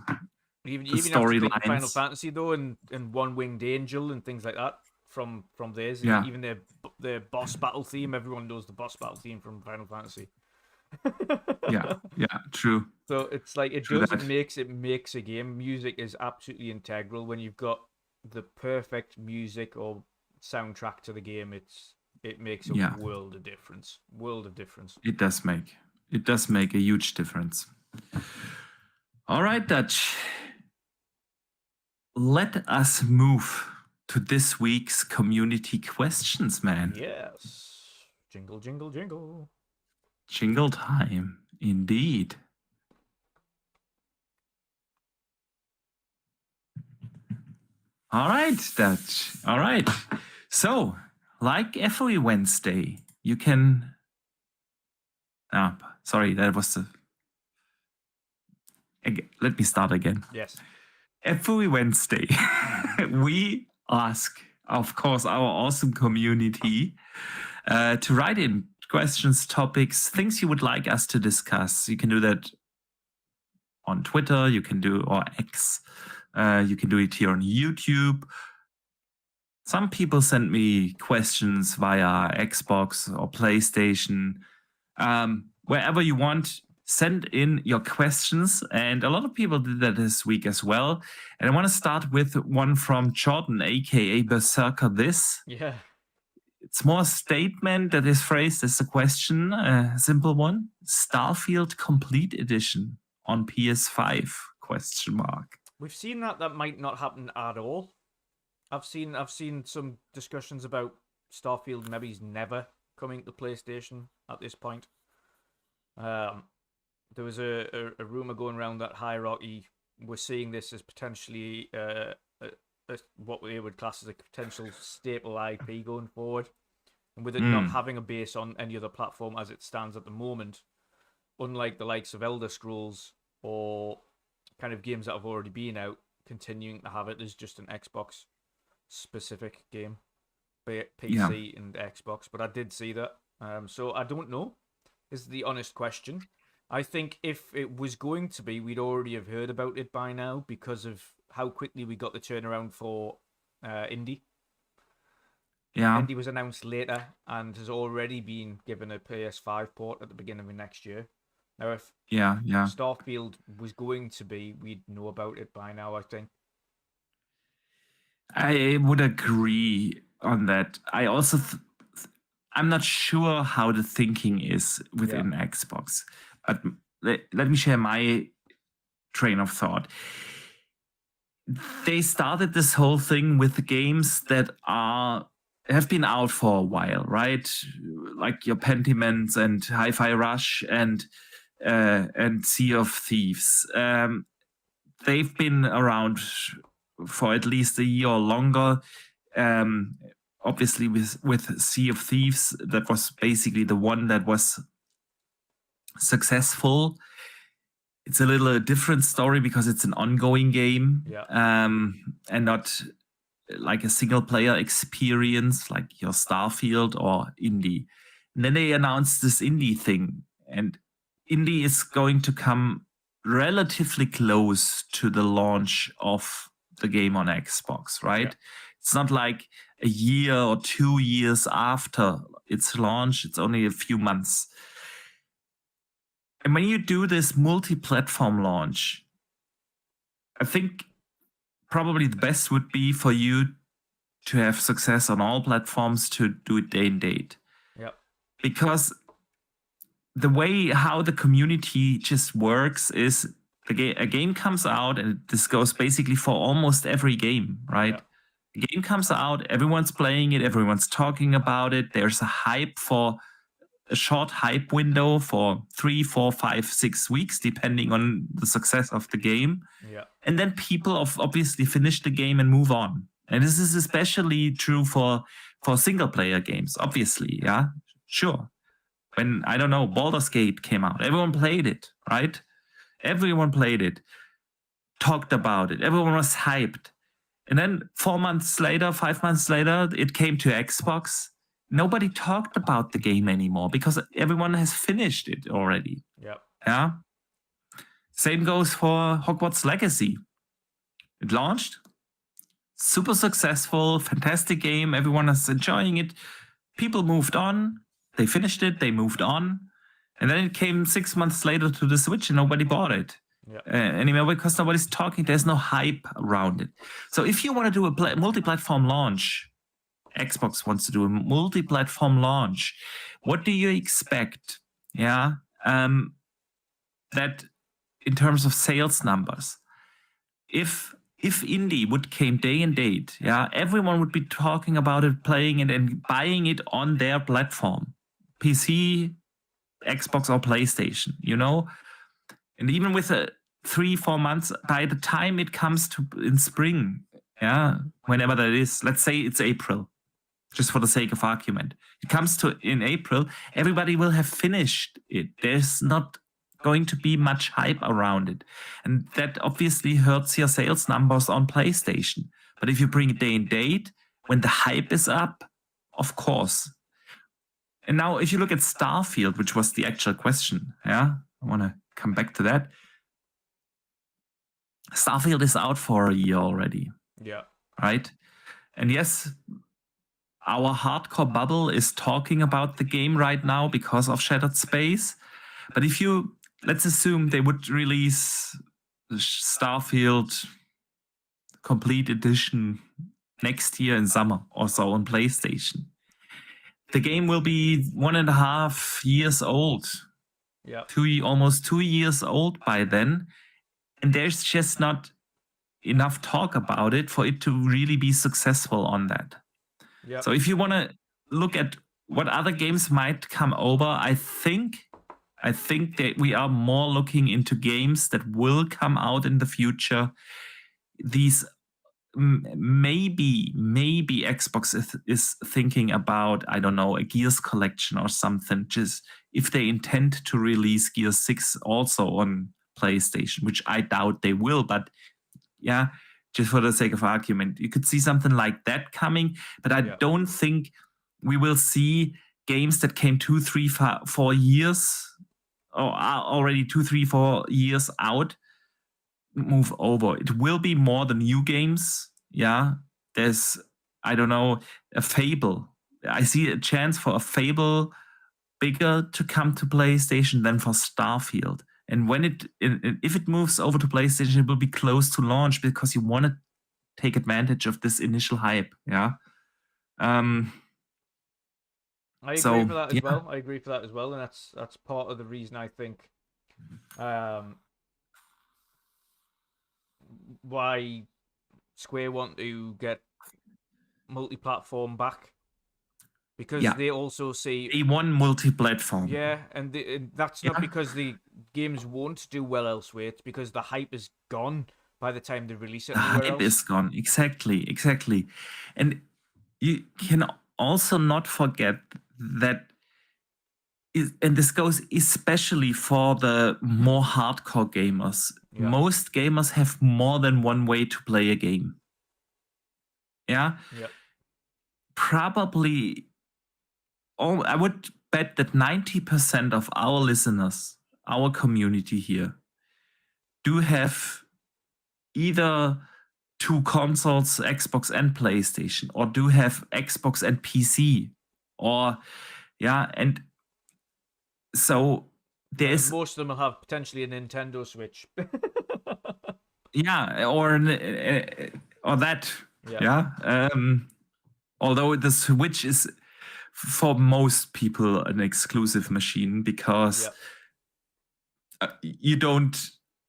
storylines. Final Fantasy though, and One Winged Angel and things like that from theirs. Yeah. Even their boss battle theme. Everyone knows the boss battle theme from Final Fantasy. yeah, true. So it's it makes a game. Music is absolutely integral when you've got the perfect music or soundtrack to the game. It makes a world of difference. It does make a huge difference. All right, Dutch. Let us move to this week's community questions, man. Yes. Jingle, jingle, jingle. Jingle time, indeed. All right, Dutch. All right. So, like every Wednesday, you can... sorry, that was the... Let me start again. Yes. Every Wednesday, we ask, of course, our awesome community to write in questions, topics, things you would like us to discuss. You can do that on Twitter, or X. You can do it here on YouTube. Some people send me questions via Xbox or PlayStation. Wherever you want, send in your questions. And a lot of people did that this week as well. And I want to start with one from Jordan, aka Berserker This. Yeah. it's more a statement that is phrased as a question, a simple one. Starfield Complete Edition on PS5? Question mark. We've seen that might not happen at all. I've seen some discussions about Starfield maybe never coming to PlayStation at this point. There was a rumor going around that Hierarchy was seeing this as potentially what they would class as a potential staple IP going forward, and with it not having a base on any other platform as it stands at the moment, unlike the likes of Elder Scrolls or kind of games that have already been out, continuing to have it as just an Xbox specific game, PC and Xbox. But I did see that, so I don't know is the honest question. I think if it was going to be, we'd already have heard about it by now because of how quickly we got the turnaround for Indie. Yeah. Indie was announced later and has already been given a PS5 port at the beginning of next year. Now, if Starfield was going to be, we'd know about it by now, I think. I would agree on that. I also, I'm not sure how the thinking is within Xbox, but let me share my train of thought. They started this whole thing with the games that have been out for a while, right? Like your Pentiments and Hi-Fi Rush and Sea of Thieves. They've been around for at least a year or longer. Obviously, with Sea of Thieves, that was basically the one that was successful. It's a little different story because it's an ongoing game, and not like a single player experience like your Starfield or Indie. And then they announced this Indie thing, and Indie is going to come relatively close to the launch of the game on Xbox, right? It's not like a year or 2 years after its launch. It's only a few months. And when you do this multi-platform launch, I think probably the best would be for you to have success on all platforms, to do it day and date. Yep. Because the way how the community just works is a game comes out, and this goes basically for almost every game, right? Yep. The game comes out, everyone's playing it, everyone's talking about it. There's a short hype window for 3, 4, 5, 6 weeks, depending on the success of the game. Yeah. And then people obviously finish the game and move on. And this is especially true for single player games, obviously. Yeah, sure. When, I don't know, Baldur's Gate came out, everyone played it, right? Everyone played it, talked about it, everyone was hyped. And then 4 months later, 5 months later, it came to Xbox. Nobody talked about the game anymore because everyone has finished it already. Yep. Yeah. Same goes for Hogwarts Legacy. It launched, super successful, fantastic game. Everyone is enjoying it. People moved on. They finished it. They moved on. And then it came 6 months later to the Switch and nobody bought it anymore because nobody's talking. There's no hype around it. So if you want to do a multi-platform launch, Xbox wants to do a multi-platform launch, what do you expect? Yeah. That in terms of sales numbers, if Indie would came day and date, everyone would be talking about it, playing it, and buying it on their platform, PC, Xbox, or PlayStation, and even with 3-4 months, by the time it comes to in spring, whenever that is, let's say it's April, just for the sake of argument, it comes to in April, everybody will have finished it. There's not going to be much hype around it. And that obviously hurts your sales numbers on PlayStation. But if you bring it day and date, when the hype is up, of course. And now if you look at Starfield, which was the actual question, I want to come back to that. Starfield is out for a year already. Yeah. Right? And yes, our hardcore bubble is talking about the game right now because of Shattered Space. But if you, let's assume they would release Starfield Complete Edition next year in summer or so on PlayStation. the game will be 1.5 years old. Yeah. Almost 2 years old by then. And there's just not enough talk about it for it to really be successful on that. Yeah. So if you want to look at what other games might come over, I think that we are more looking into games that will come out in the future. These maybe Xbox is thinking about, I don't know, a Gears collection or something, just if they intend to release Gears 6 also on PlayStation, which I doubt they will, but yeah, just for the sake of argument, you could see something like that coming, but I don't think we will see games that came 2, 3, 4 years or are already 2, 3, 4 years out move over. It will be more the new games. Yeah, there's, I don't know, a Fable. I see a chance for a Fable bigger to come to PlayStation than for Starfield. And when if it moves over to PlayStation, it will be close to launch because you want to take advantage of this initial hype. Yeah. I agree for that as well. I agree for that as well, and that's part of the reason I think why Square want to get multi-platform back, because they also see they want multi-platform. Yeah, and that's not because the games won't do well elsewhere. It's because the hype is gone by the time they release it. The hype is gone. Exactly. And you can also not forget that, and this goes especially for the more hardcore gamers. Yeah. Most gamers have more than one way to play a game. Yeah? Probably, I would bet that 90% of our listeners, our community here, do have either 2 consoles, Xbox and PlayStation, or do have Xbox and PC, or and so there's most of them will have potentially a Nintendo Switch. or that. Although the Switch is for most people an exclusive machine because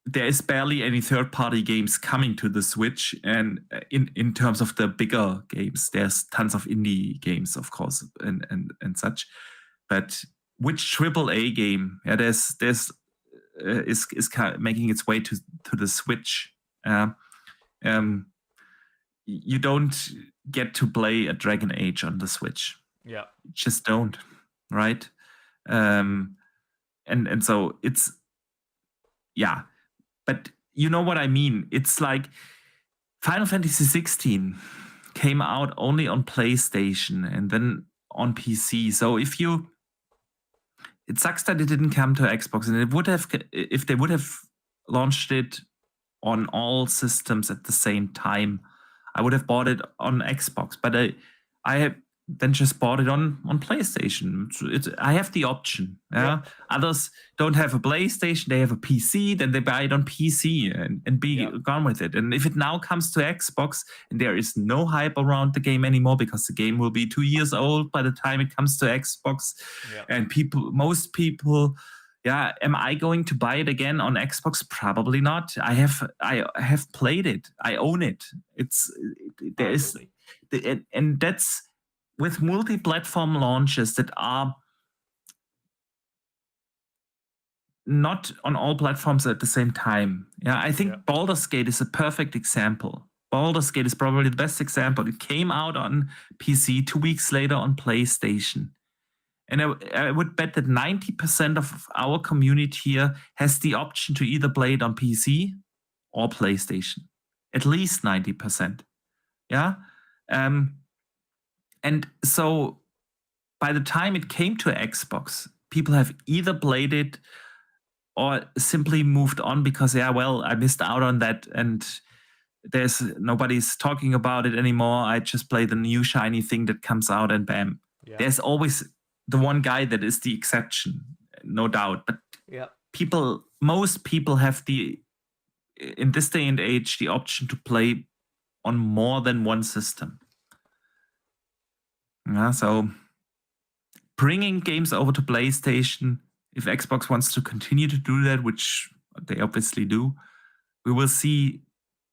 there is barely any third-party games coming to the Switch, and in terms of the bigger games, there's tons of indie games, of course, and such. But which AAA game is making its way to the Switch? You don't get to play a Dragon Age on the Switch. Yeah, you just don't, right? And so it's but you know what I mean. It's like Final Fantasy 16 came out only on PlayStation and then on PC. So it sucks that it didn't come to Xbox, and it would have, if they would have launched it on all systems at the same time, I would have bought it on Xbox. But I have then just bought it on PlayStation. I have the option. Others don't have a PlayStation, they have a PC, then they buy it on PC and be gone with it. And if it now comes to Xbox and there is no hype around the game anymore because the game will be 2 years old by the time it comes to Xbox, and most people, am I going to buy it again on Xbox? Probably not. I have played it. I own it. And that's with multi-platform launches that are not on all platforms at the same time. I think Baldur's Gate is a perfect example. Baldur's Gate is probably the best example. It came out on PC 2 weeks later on PlayStation. And I would bet that 90% of our community here has the option to either play it on PC or PlayStation. At least 90%. And so by the time it came to Xbox, people have either played it or simply moved on because, I missed out on that and nobody's talking about it anymore. I just play the new shiny thing that comes out and bam. There's always the one guy that is the exception, no doubt. But most people have in this day and age, the option to play on more than one system. So bringing games over to PlayStation, if Xbox wants to continue to do that, which they obviously do, we will see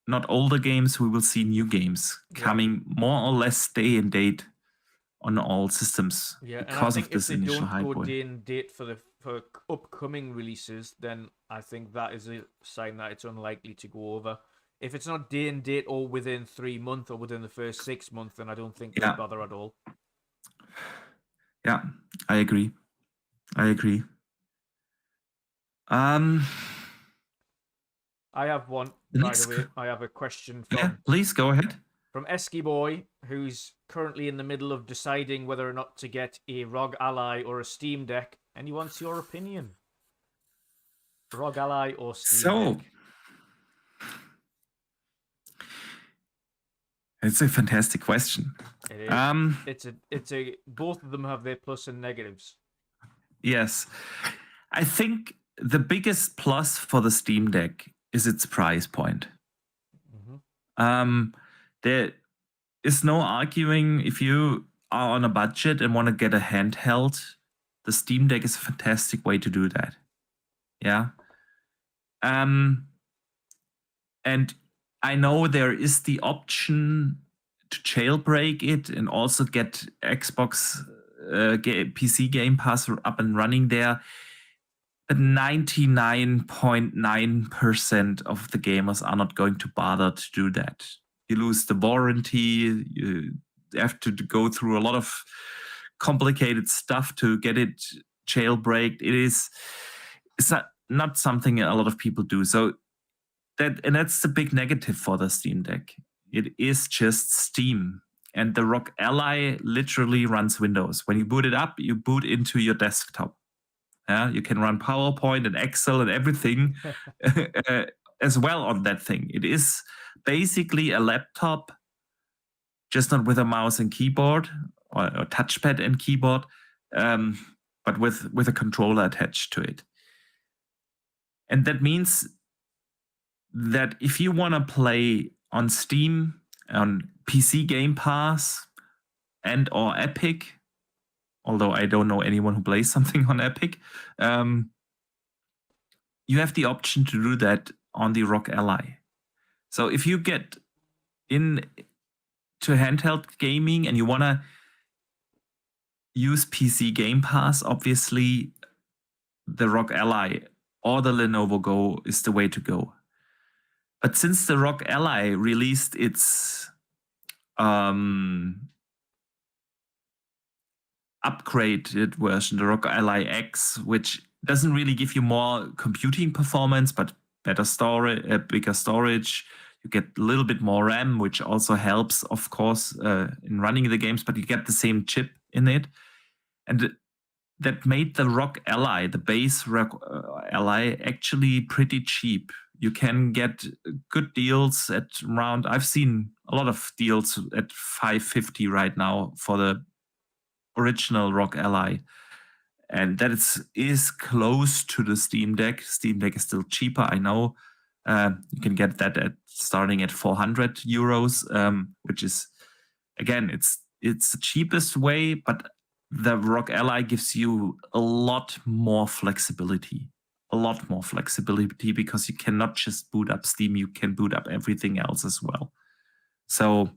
not older games, we will see new games coming more or less day and date on all systems because of this initial hype. If they don't go day and date for upcoming releases, then I think that is a sign that it's unlikely to go over. If it's not day and date or within 3 months or within the first 6 months, then I don't think they bother at all. Yeah, I agree. I have one, by the way. I have a question from... Yeah, please, go ahead. From Esky Boy, who's currently in the middle of deciding whether or not to get a ROG Ally or a Steam Deck, and he wants your opinion. ROG Ally or Steam Deck? It's a fantastic question. It is. It's a both of them have their plus and negatives. Yes. I think the biggest plus for the Steam Deck is its price point. There is no arguing if you are on a budget and want to get a handheld, the Steam Deck is a fantastic way to do that. Yeah. And I know there is the option to jailbreak it and also get Xbox PC Game Pass up and running there. But 99.9% of the gamers are not going to bother to do that. You lose the warranty. You have to go through a lot of complicated stuff to get it jailbreaked. It's not something a lot of people do. So that's the big negative for the Steam Deck. It is just Steam. And the ROG Ally literally runs Windows. When you boot it up, you boot into your desktop. Yeah, you can run PowerPoint and Excel and everything as well on that thing. It is basically a laptop, just not with a mouse and keyboard or touchpad and keyboard, but with a controller attached to it. And that means that if you want to play on Steam, on PC Game Pass, and or Epic, although I don't know anyone who plays something on Epic, you have the option to do that on the ROG Ally. So if you get into handheld gaming and you want to use PC Game Pass, obviously the ROG Ally or the Lenovo Go is the way to go. But since the ROG Ally released its upgraded version, the ROG Ally X, which doesn't really give you more computing performance, but better storage, bigger storage. You get a little bit more RAM, which also helps, of course, in running the games, but you get the same chip in it. And that made the ROG Ally, the base ROG Ally, actually pretty cheap. You can get good deals at around, I've seen a lot of deals at $550 right now for the original ROG Ally. And that is close to the Steam Deck. Steam Deck is still cheaper, I know. You can get that starting at €400, which is, again, it's the cheapest way, but the ROG Ally gives you a lot more flexibility. Because you cannot just boot up Steam, you can boot up everything else as well. So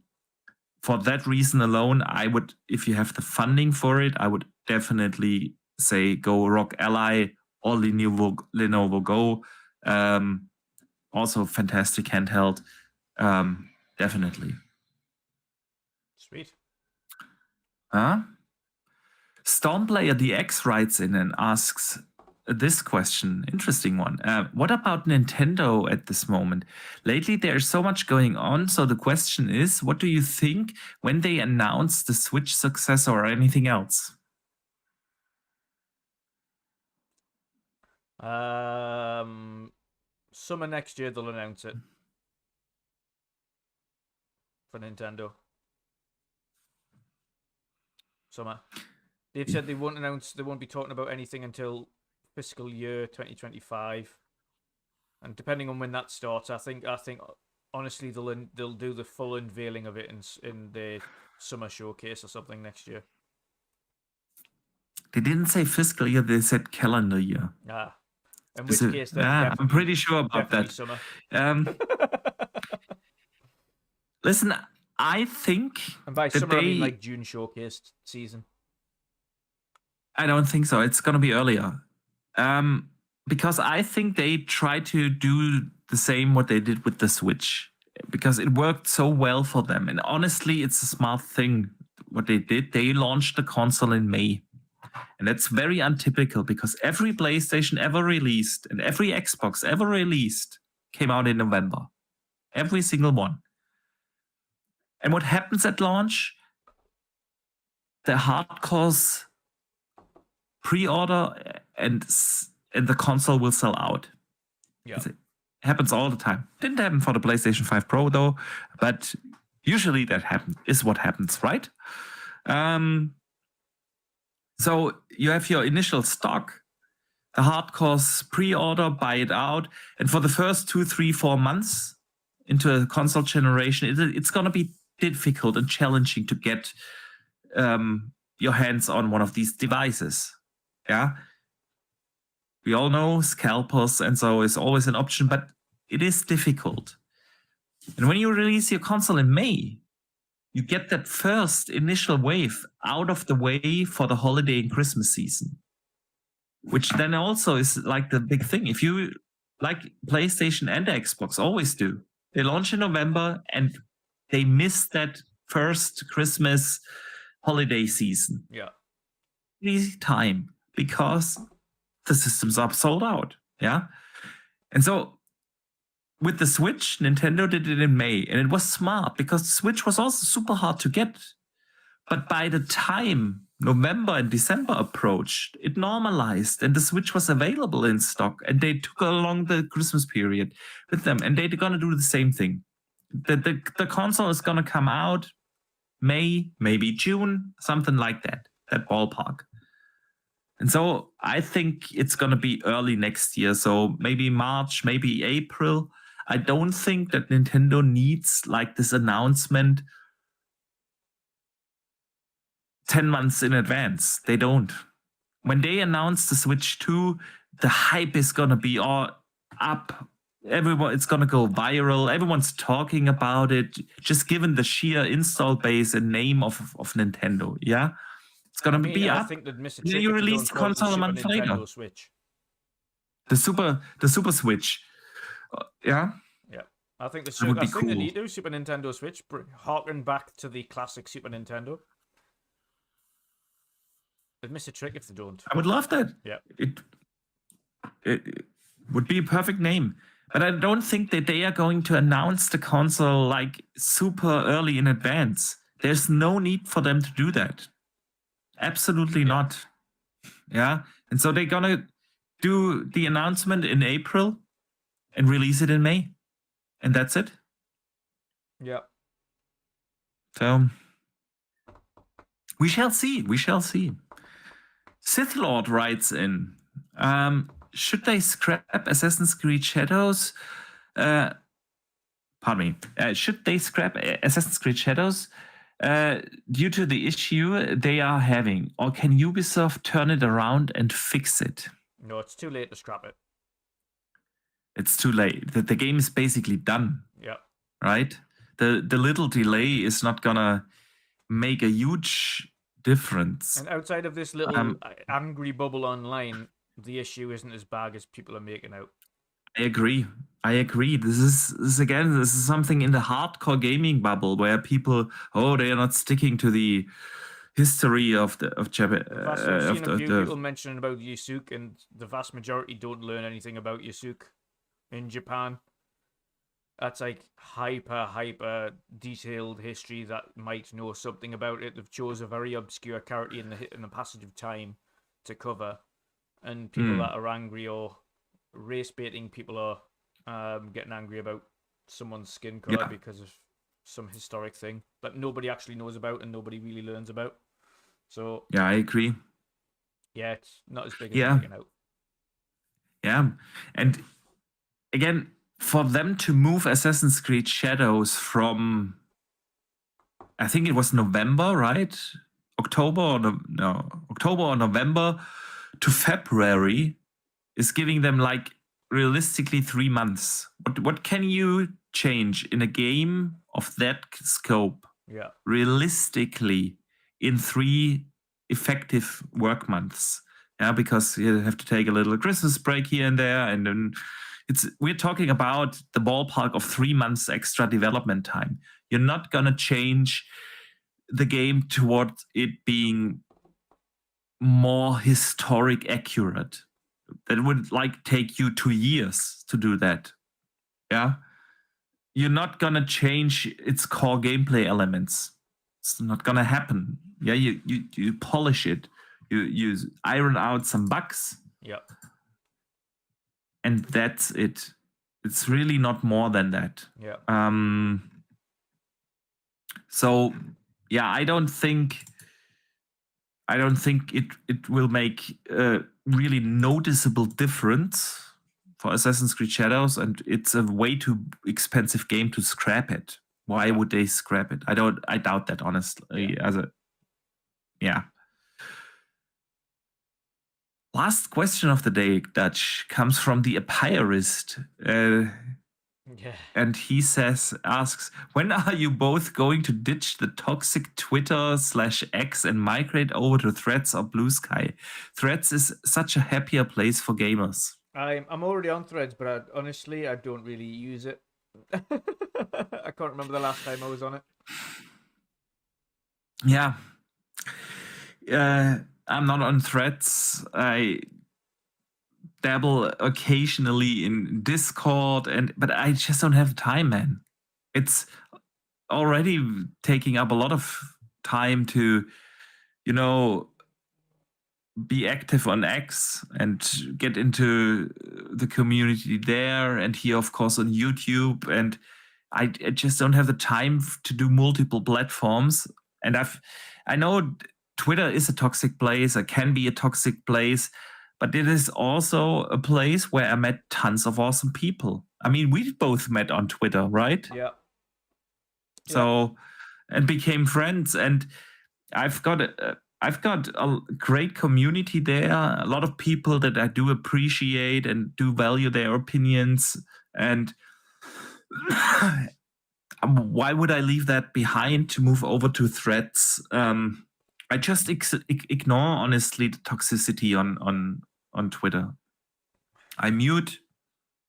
for that reason alone, I would, if you have the funding for it, I would definitely say go ROG Ally or Lenovo Go. Also fantastic handheld. Definitely. Sweet. Stormplayer DX writes in and asks this question, interesting one. What about Nintendo at this moment? Lately, there's so much going on. So the question is, what do you think when they announce the Switch successor or anything else? Summer next year, they'll announce it for Nintendo. Summer. They've said they won't be talking about anything until fiscal year 2025, and depending on when that starts, I think honestly they'll do the full unveiling of it in the summer showcase or something next year. They didn't say fiscal year, they said calendar year. Ah, in which case, then I'm pretty sure about that. Summer. Listen, I think And by that summer, I mean like June showcase season. I don't think so. It's gonna be earlier. Because I think they try to do the same what they did with the Switch, because it worked so well for them. And honestly, it's a smart thing what they did. They launched the console in May. And that's very untypical because every PlayStation ever released and every Xbox ever released came out in November. Every single one. And what happens at launch? The hardcores pre-order and the console will sell out. Yeah. It happens all the time. Didn't happen for the PlayStation 5 Pro though, but usually that is what happens, right? So you have your initial stock, the hardcores pre-order, buy it out, and for the first 2, 3, 4 months into a console generation, it's going to be difficult and challenging to get your hands on one of these devices. Yeah, we all know scalpers and so is always an option, but it is difficult. And when you release your console in May, you get that first initial wave out of the way for the holiday and Christmas season, which then also is like the big thing. If you like PlayStation and Xbox always do, they launch in November and they miss that first Christmas holiday season. Yeah. Easy time because the systems are sold out. Yeah. And so with the Switch, Nintendo did it in May, and it was smart because the Switch was also super hard to get. But by the time November and December approached, it normalized and the Switch was available in stock, and they took along the Christmas period with them, and they're going to do the same thing. The console is going to come out May, maybe June, something like that ballpark. And so I think it's going to be early next year. So maybe March, maybe April. I don't think that Nintendo needs like this announcement 10 months in advance. They don't. When they announce the Switch 2, the hype is going to be all up. It's going to go viral. Everyone's talking about it, just given the sheer install base and name of Nintendo. Yeah. It's going to be up. I think they'd miss a trick You if they release the don't call it console a Super month Nintendo later. Switch. The Super Switch. Yeah. Yeah. I think That would be they cool. need to Super Nintendo Switch, harken back to the classic Super Nintendo. They'd miss a trick if they don't. I would love that. Yeah. It would be a perfect name. But I don't think that they are going to announce the console like super early in advance. There's no need for them to do that. Absolutely not. Yeah. And so they're going to do the announcement in April and release it in May. And that's it. Yeah. So we shall see. We shall see. Sith Lord writes in, should they scrap Assassin's Creed Shadows? Should they scrap Assassin's Creed Shadows due to the issue they are having? Or can Ubisoft turn it around and fix it? No, it's too late to scrap it. It's too late. The game is basically done. Yeah. Right? The little delay is not gonna make a huge difference. And outside of this little angry bubble online, the issue isn't as bad as people are making out. I agree. This is something in the hardcore gaming bubble where people, they are not sticking to the history of Japan. I've seen a few people mentioning about Yusuke, and the vast majority don't learn anything about Yusuke in Japan. That's like hyper detailed history that might know something about it. They've chose a very obscure character in the passage of time to cover, and people that are angry or race baiting people are getting angry about someone's skin color because of some historic thing that nobody actually knows about and nobody really learns about. So yeah, I agree. Yeah, it's not as big as making out. Yeah, and again, for them to move Assassin's Creed Shadows from, I think it was November, right? October or November to February is giving them like realistically 3 months. What can you change in a game of that scope realistically in 3 effective work months? Yeah, because you have to take a little Christmas break here and there, and then we're talking about the ballpark of 3 months extra development time. You're not gonna change the game toward it being more historic accurate. That would like take you 2 years to do that. Yeah. You're not gonna change its core gameplay elements. It's not gonna happen. Yeah, you polish it. You iron out some bugs. Yeah. And that's it. It's really not more than that. Yeah. So yeah, I don't think it will make a really noticeable difference for Assassin's Creed Shadows, and it's a way too expensive game to scrap it. Why would they scrap it? I doubt that, honestly. Last question of the day, Dutch, comes from the Apirist. And he asks, when are you both going to ditch the toxic Twitter/X and migrate over to Threads or Blue Sky? Threads is such a happier place for gamers. I'm already on Threads, but honestly, I don't really use it. I can't remember the last time I was on it. Yeah. I'm not on Threads. I dabble occasionally in Discord, but I just don't have time, man. It's already taking up a lot of time to, be active on X and get into the community there, and here, of course, on YouTube. And I just don't have the time to do multiple platforms. And I know Twitter is a toxic place. It can be a toxic place. But it is also a place where I met tons of awesome people. I mean, we both met on Twitter, right? Yeah. So, and became friends. And I've got a great community there. A lot of people that I do appreciate and do value their opinions. And why would I leave that behind to move over to Threads? I just ignore, honestly, the toxicity on Twitter. I mute.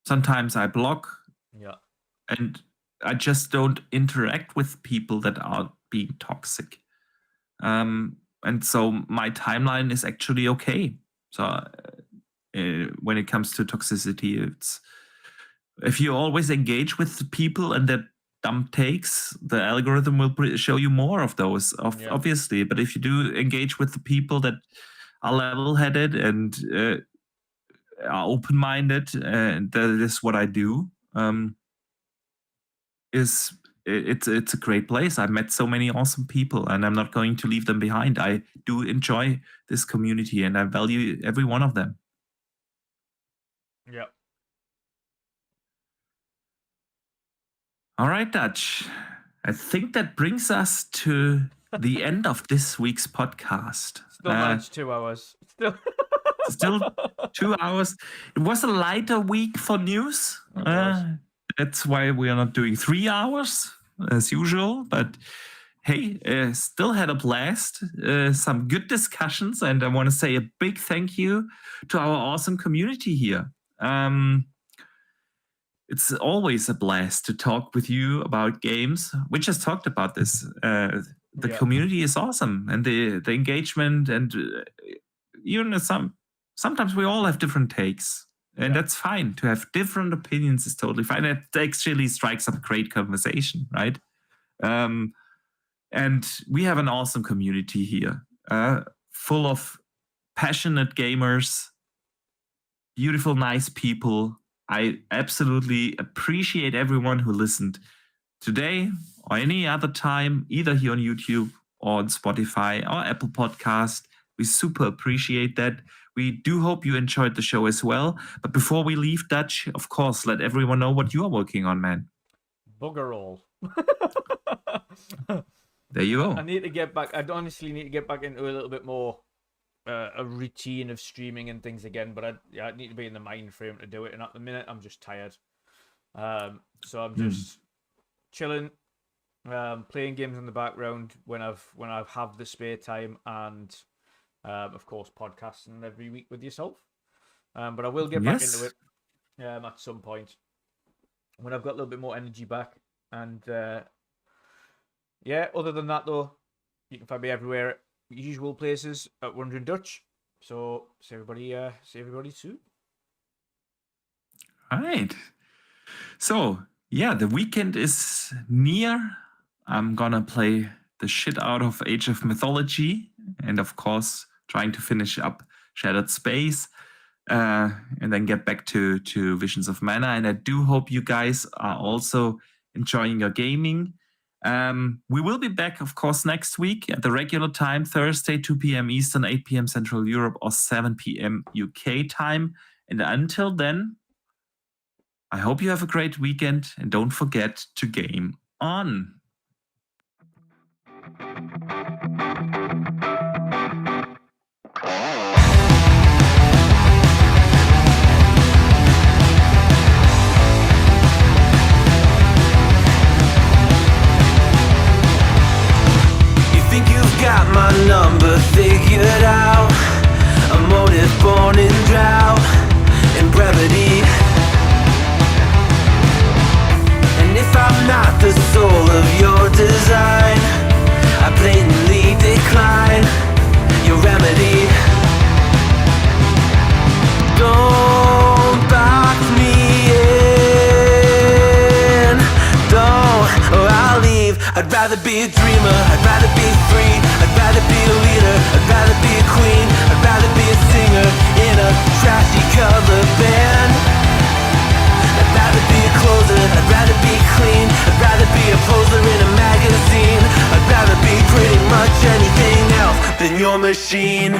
Sometimes I block. Yeah. And I just don't interact with people that are being toxic. And so my timeline is actually okay. So when it comes to toxicity, it's if you always engage with the people and their dumb takes, the algorithm will show you more of those, obviously. But if you do engage with the people that are level-headed and are open-minded, and that is what I do, it's a great place. I've met so many awesome people, and I'm not going to leave them behind. I do enjoy this community, and I value every one of them. Yeah. All right, Dutch. I think that brings us to the end of this week's podcast. Still managed 2 hours. Still 2 hours. It was a lighter week for news. That's why we are not doing 3 hours as usual. But hey, still had a blast. Some good discussions. And I want to say a big thank you to our awesome community here. It's always a blast to talk with you about games. We just talked about this. The community is awesome, and the engagement, and sometimes we all have different takes, and that's fine. To have different opinions is totally fine. It actually strikes up a great conversation, right? And we have an awesome community here, full of passionate gamers, beautiful, nice people. I absolutely appreciate everyone who listened today or any other time, either here on YouTube or on Spotify or Apple Podcast. We super appreciate that. We do hope you enjoyed the show as well. But before we leave, Dutch, of course, let everyone know what you are working on, man. Bugger all. there you go. I need to get back. I'd honestly need to get back into a little bit more a routine of streaming and things again. But I need to be in the mind frame to do it. And at the minute, I'm just tired. So I'm just chilling, playing games in the background when I have the spare time, and of course podcasting every week with yourself. But I will get back into it at some point when I've got a little bit more energy back. And yeah, other than that though, you can find me everywhere at usual places at WandrinDutch. So see everybody soon. All right. So yeah, the weekend is near. I'm gonna play the shit out of Age of Mythology, and of course trying to finish up Shattered Space, and then get back to Visions of Mana. And I do hope you guys are also enjoying your gaming. We will be back, of course, next week at the regular time, Thursday, 2 p.m. Eastern, 8 p.m. Central Europe, or 7 p.m. UK time. And until then, I hope you have a great weekend, and don't forget to game on. Got my number figured out, a motive born in drought and brevity. And if I'm not the soul of your design, I blatantly decline your remedy. Don't box me in, don't, or I'll leave. I'd rather be a dreamer, I'd rather be free, I'd rather be a leader, I'd rather be a queen, I'd rather be a singer in a trashy cover band. I'd rather be a closer, I'd rather be clean, I'd rather be a poser in a magazine, I'd rather be pretty much anything else than your machine.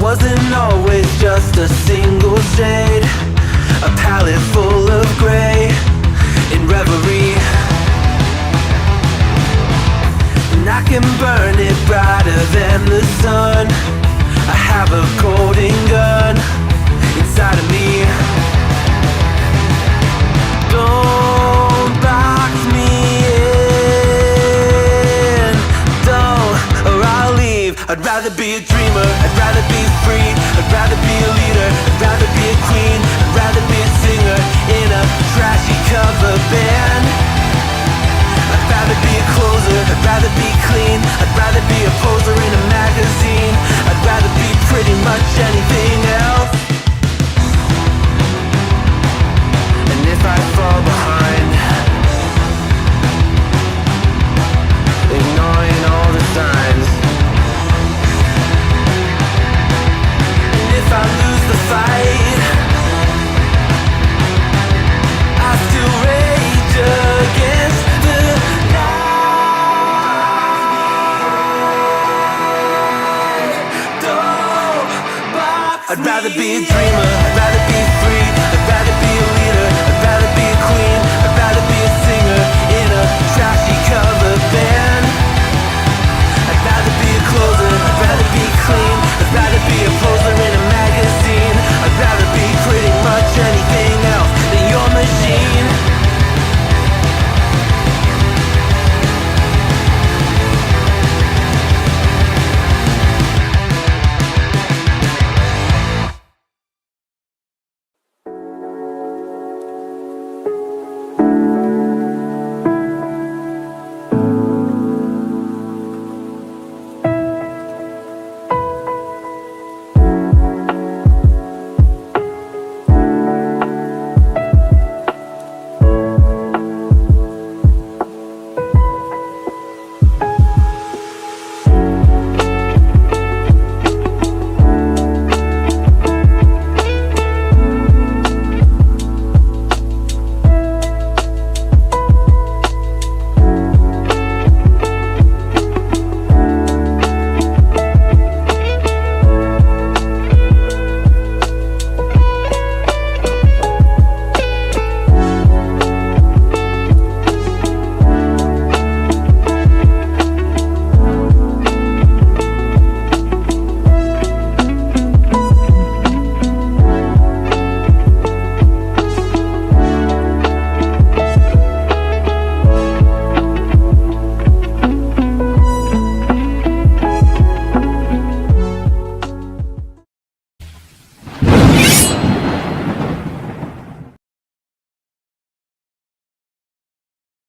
Wasn't always just a single shade, a palette full of gray in reverie. And I can burn it brighter than the sun. I have a golden gun inside of me. Don't box me in, don't, or I'll leave. I'd rather be a dreamer, I'd rather be free, I'd rather be a leader, I'd rather be a queen, I'd rather be a singer in a trashy cover band. I'd rather be a closer, I'd rather be clean, I'd rather be a poser in a magazine, I'd rather be pretty much anything else. And if I fall behind, ignoring all the signs, if I lose the fight, I still rage against the night. I'd rather be a dreamer,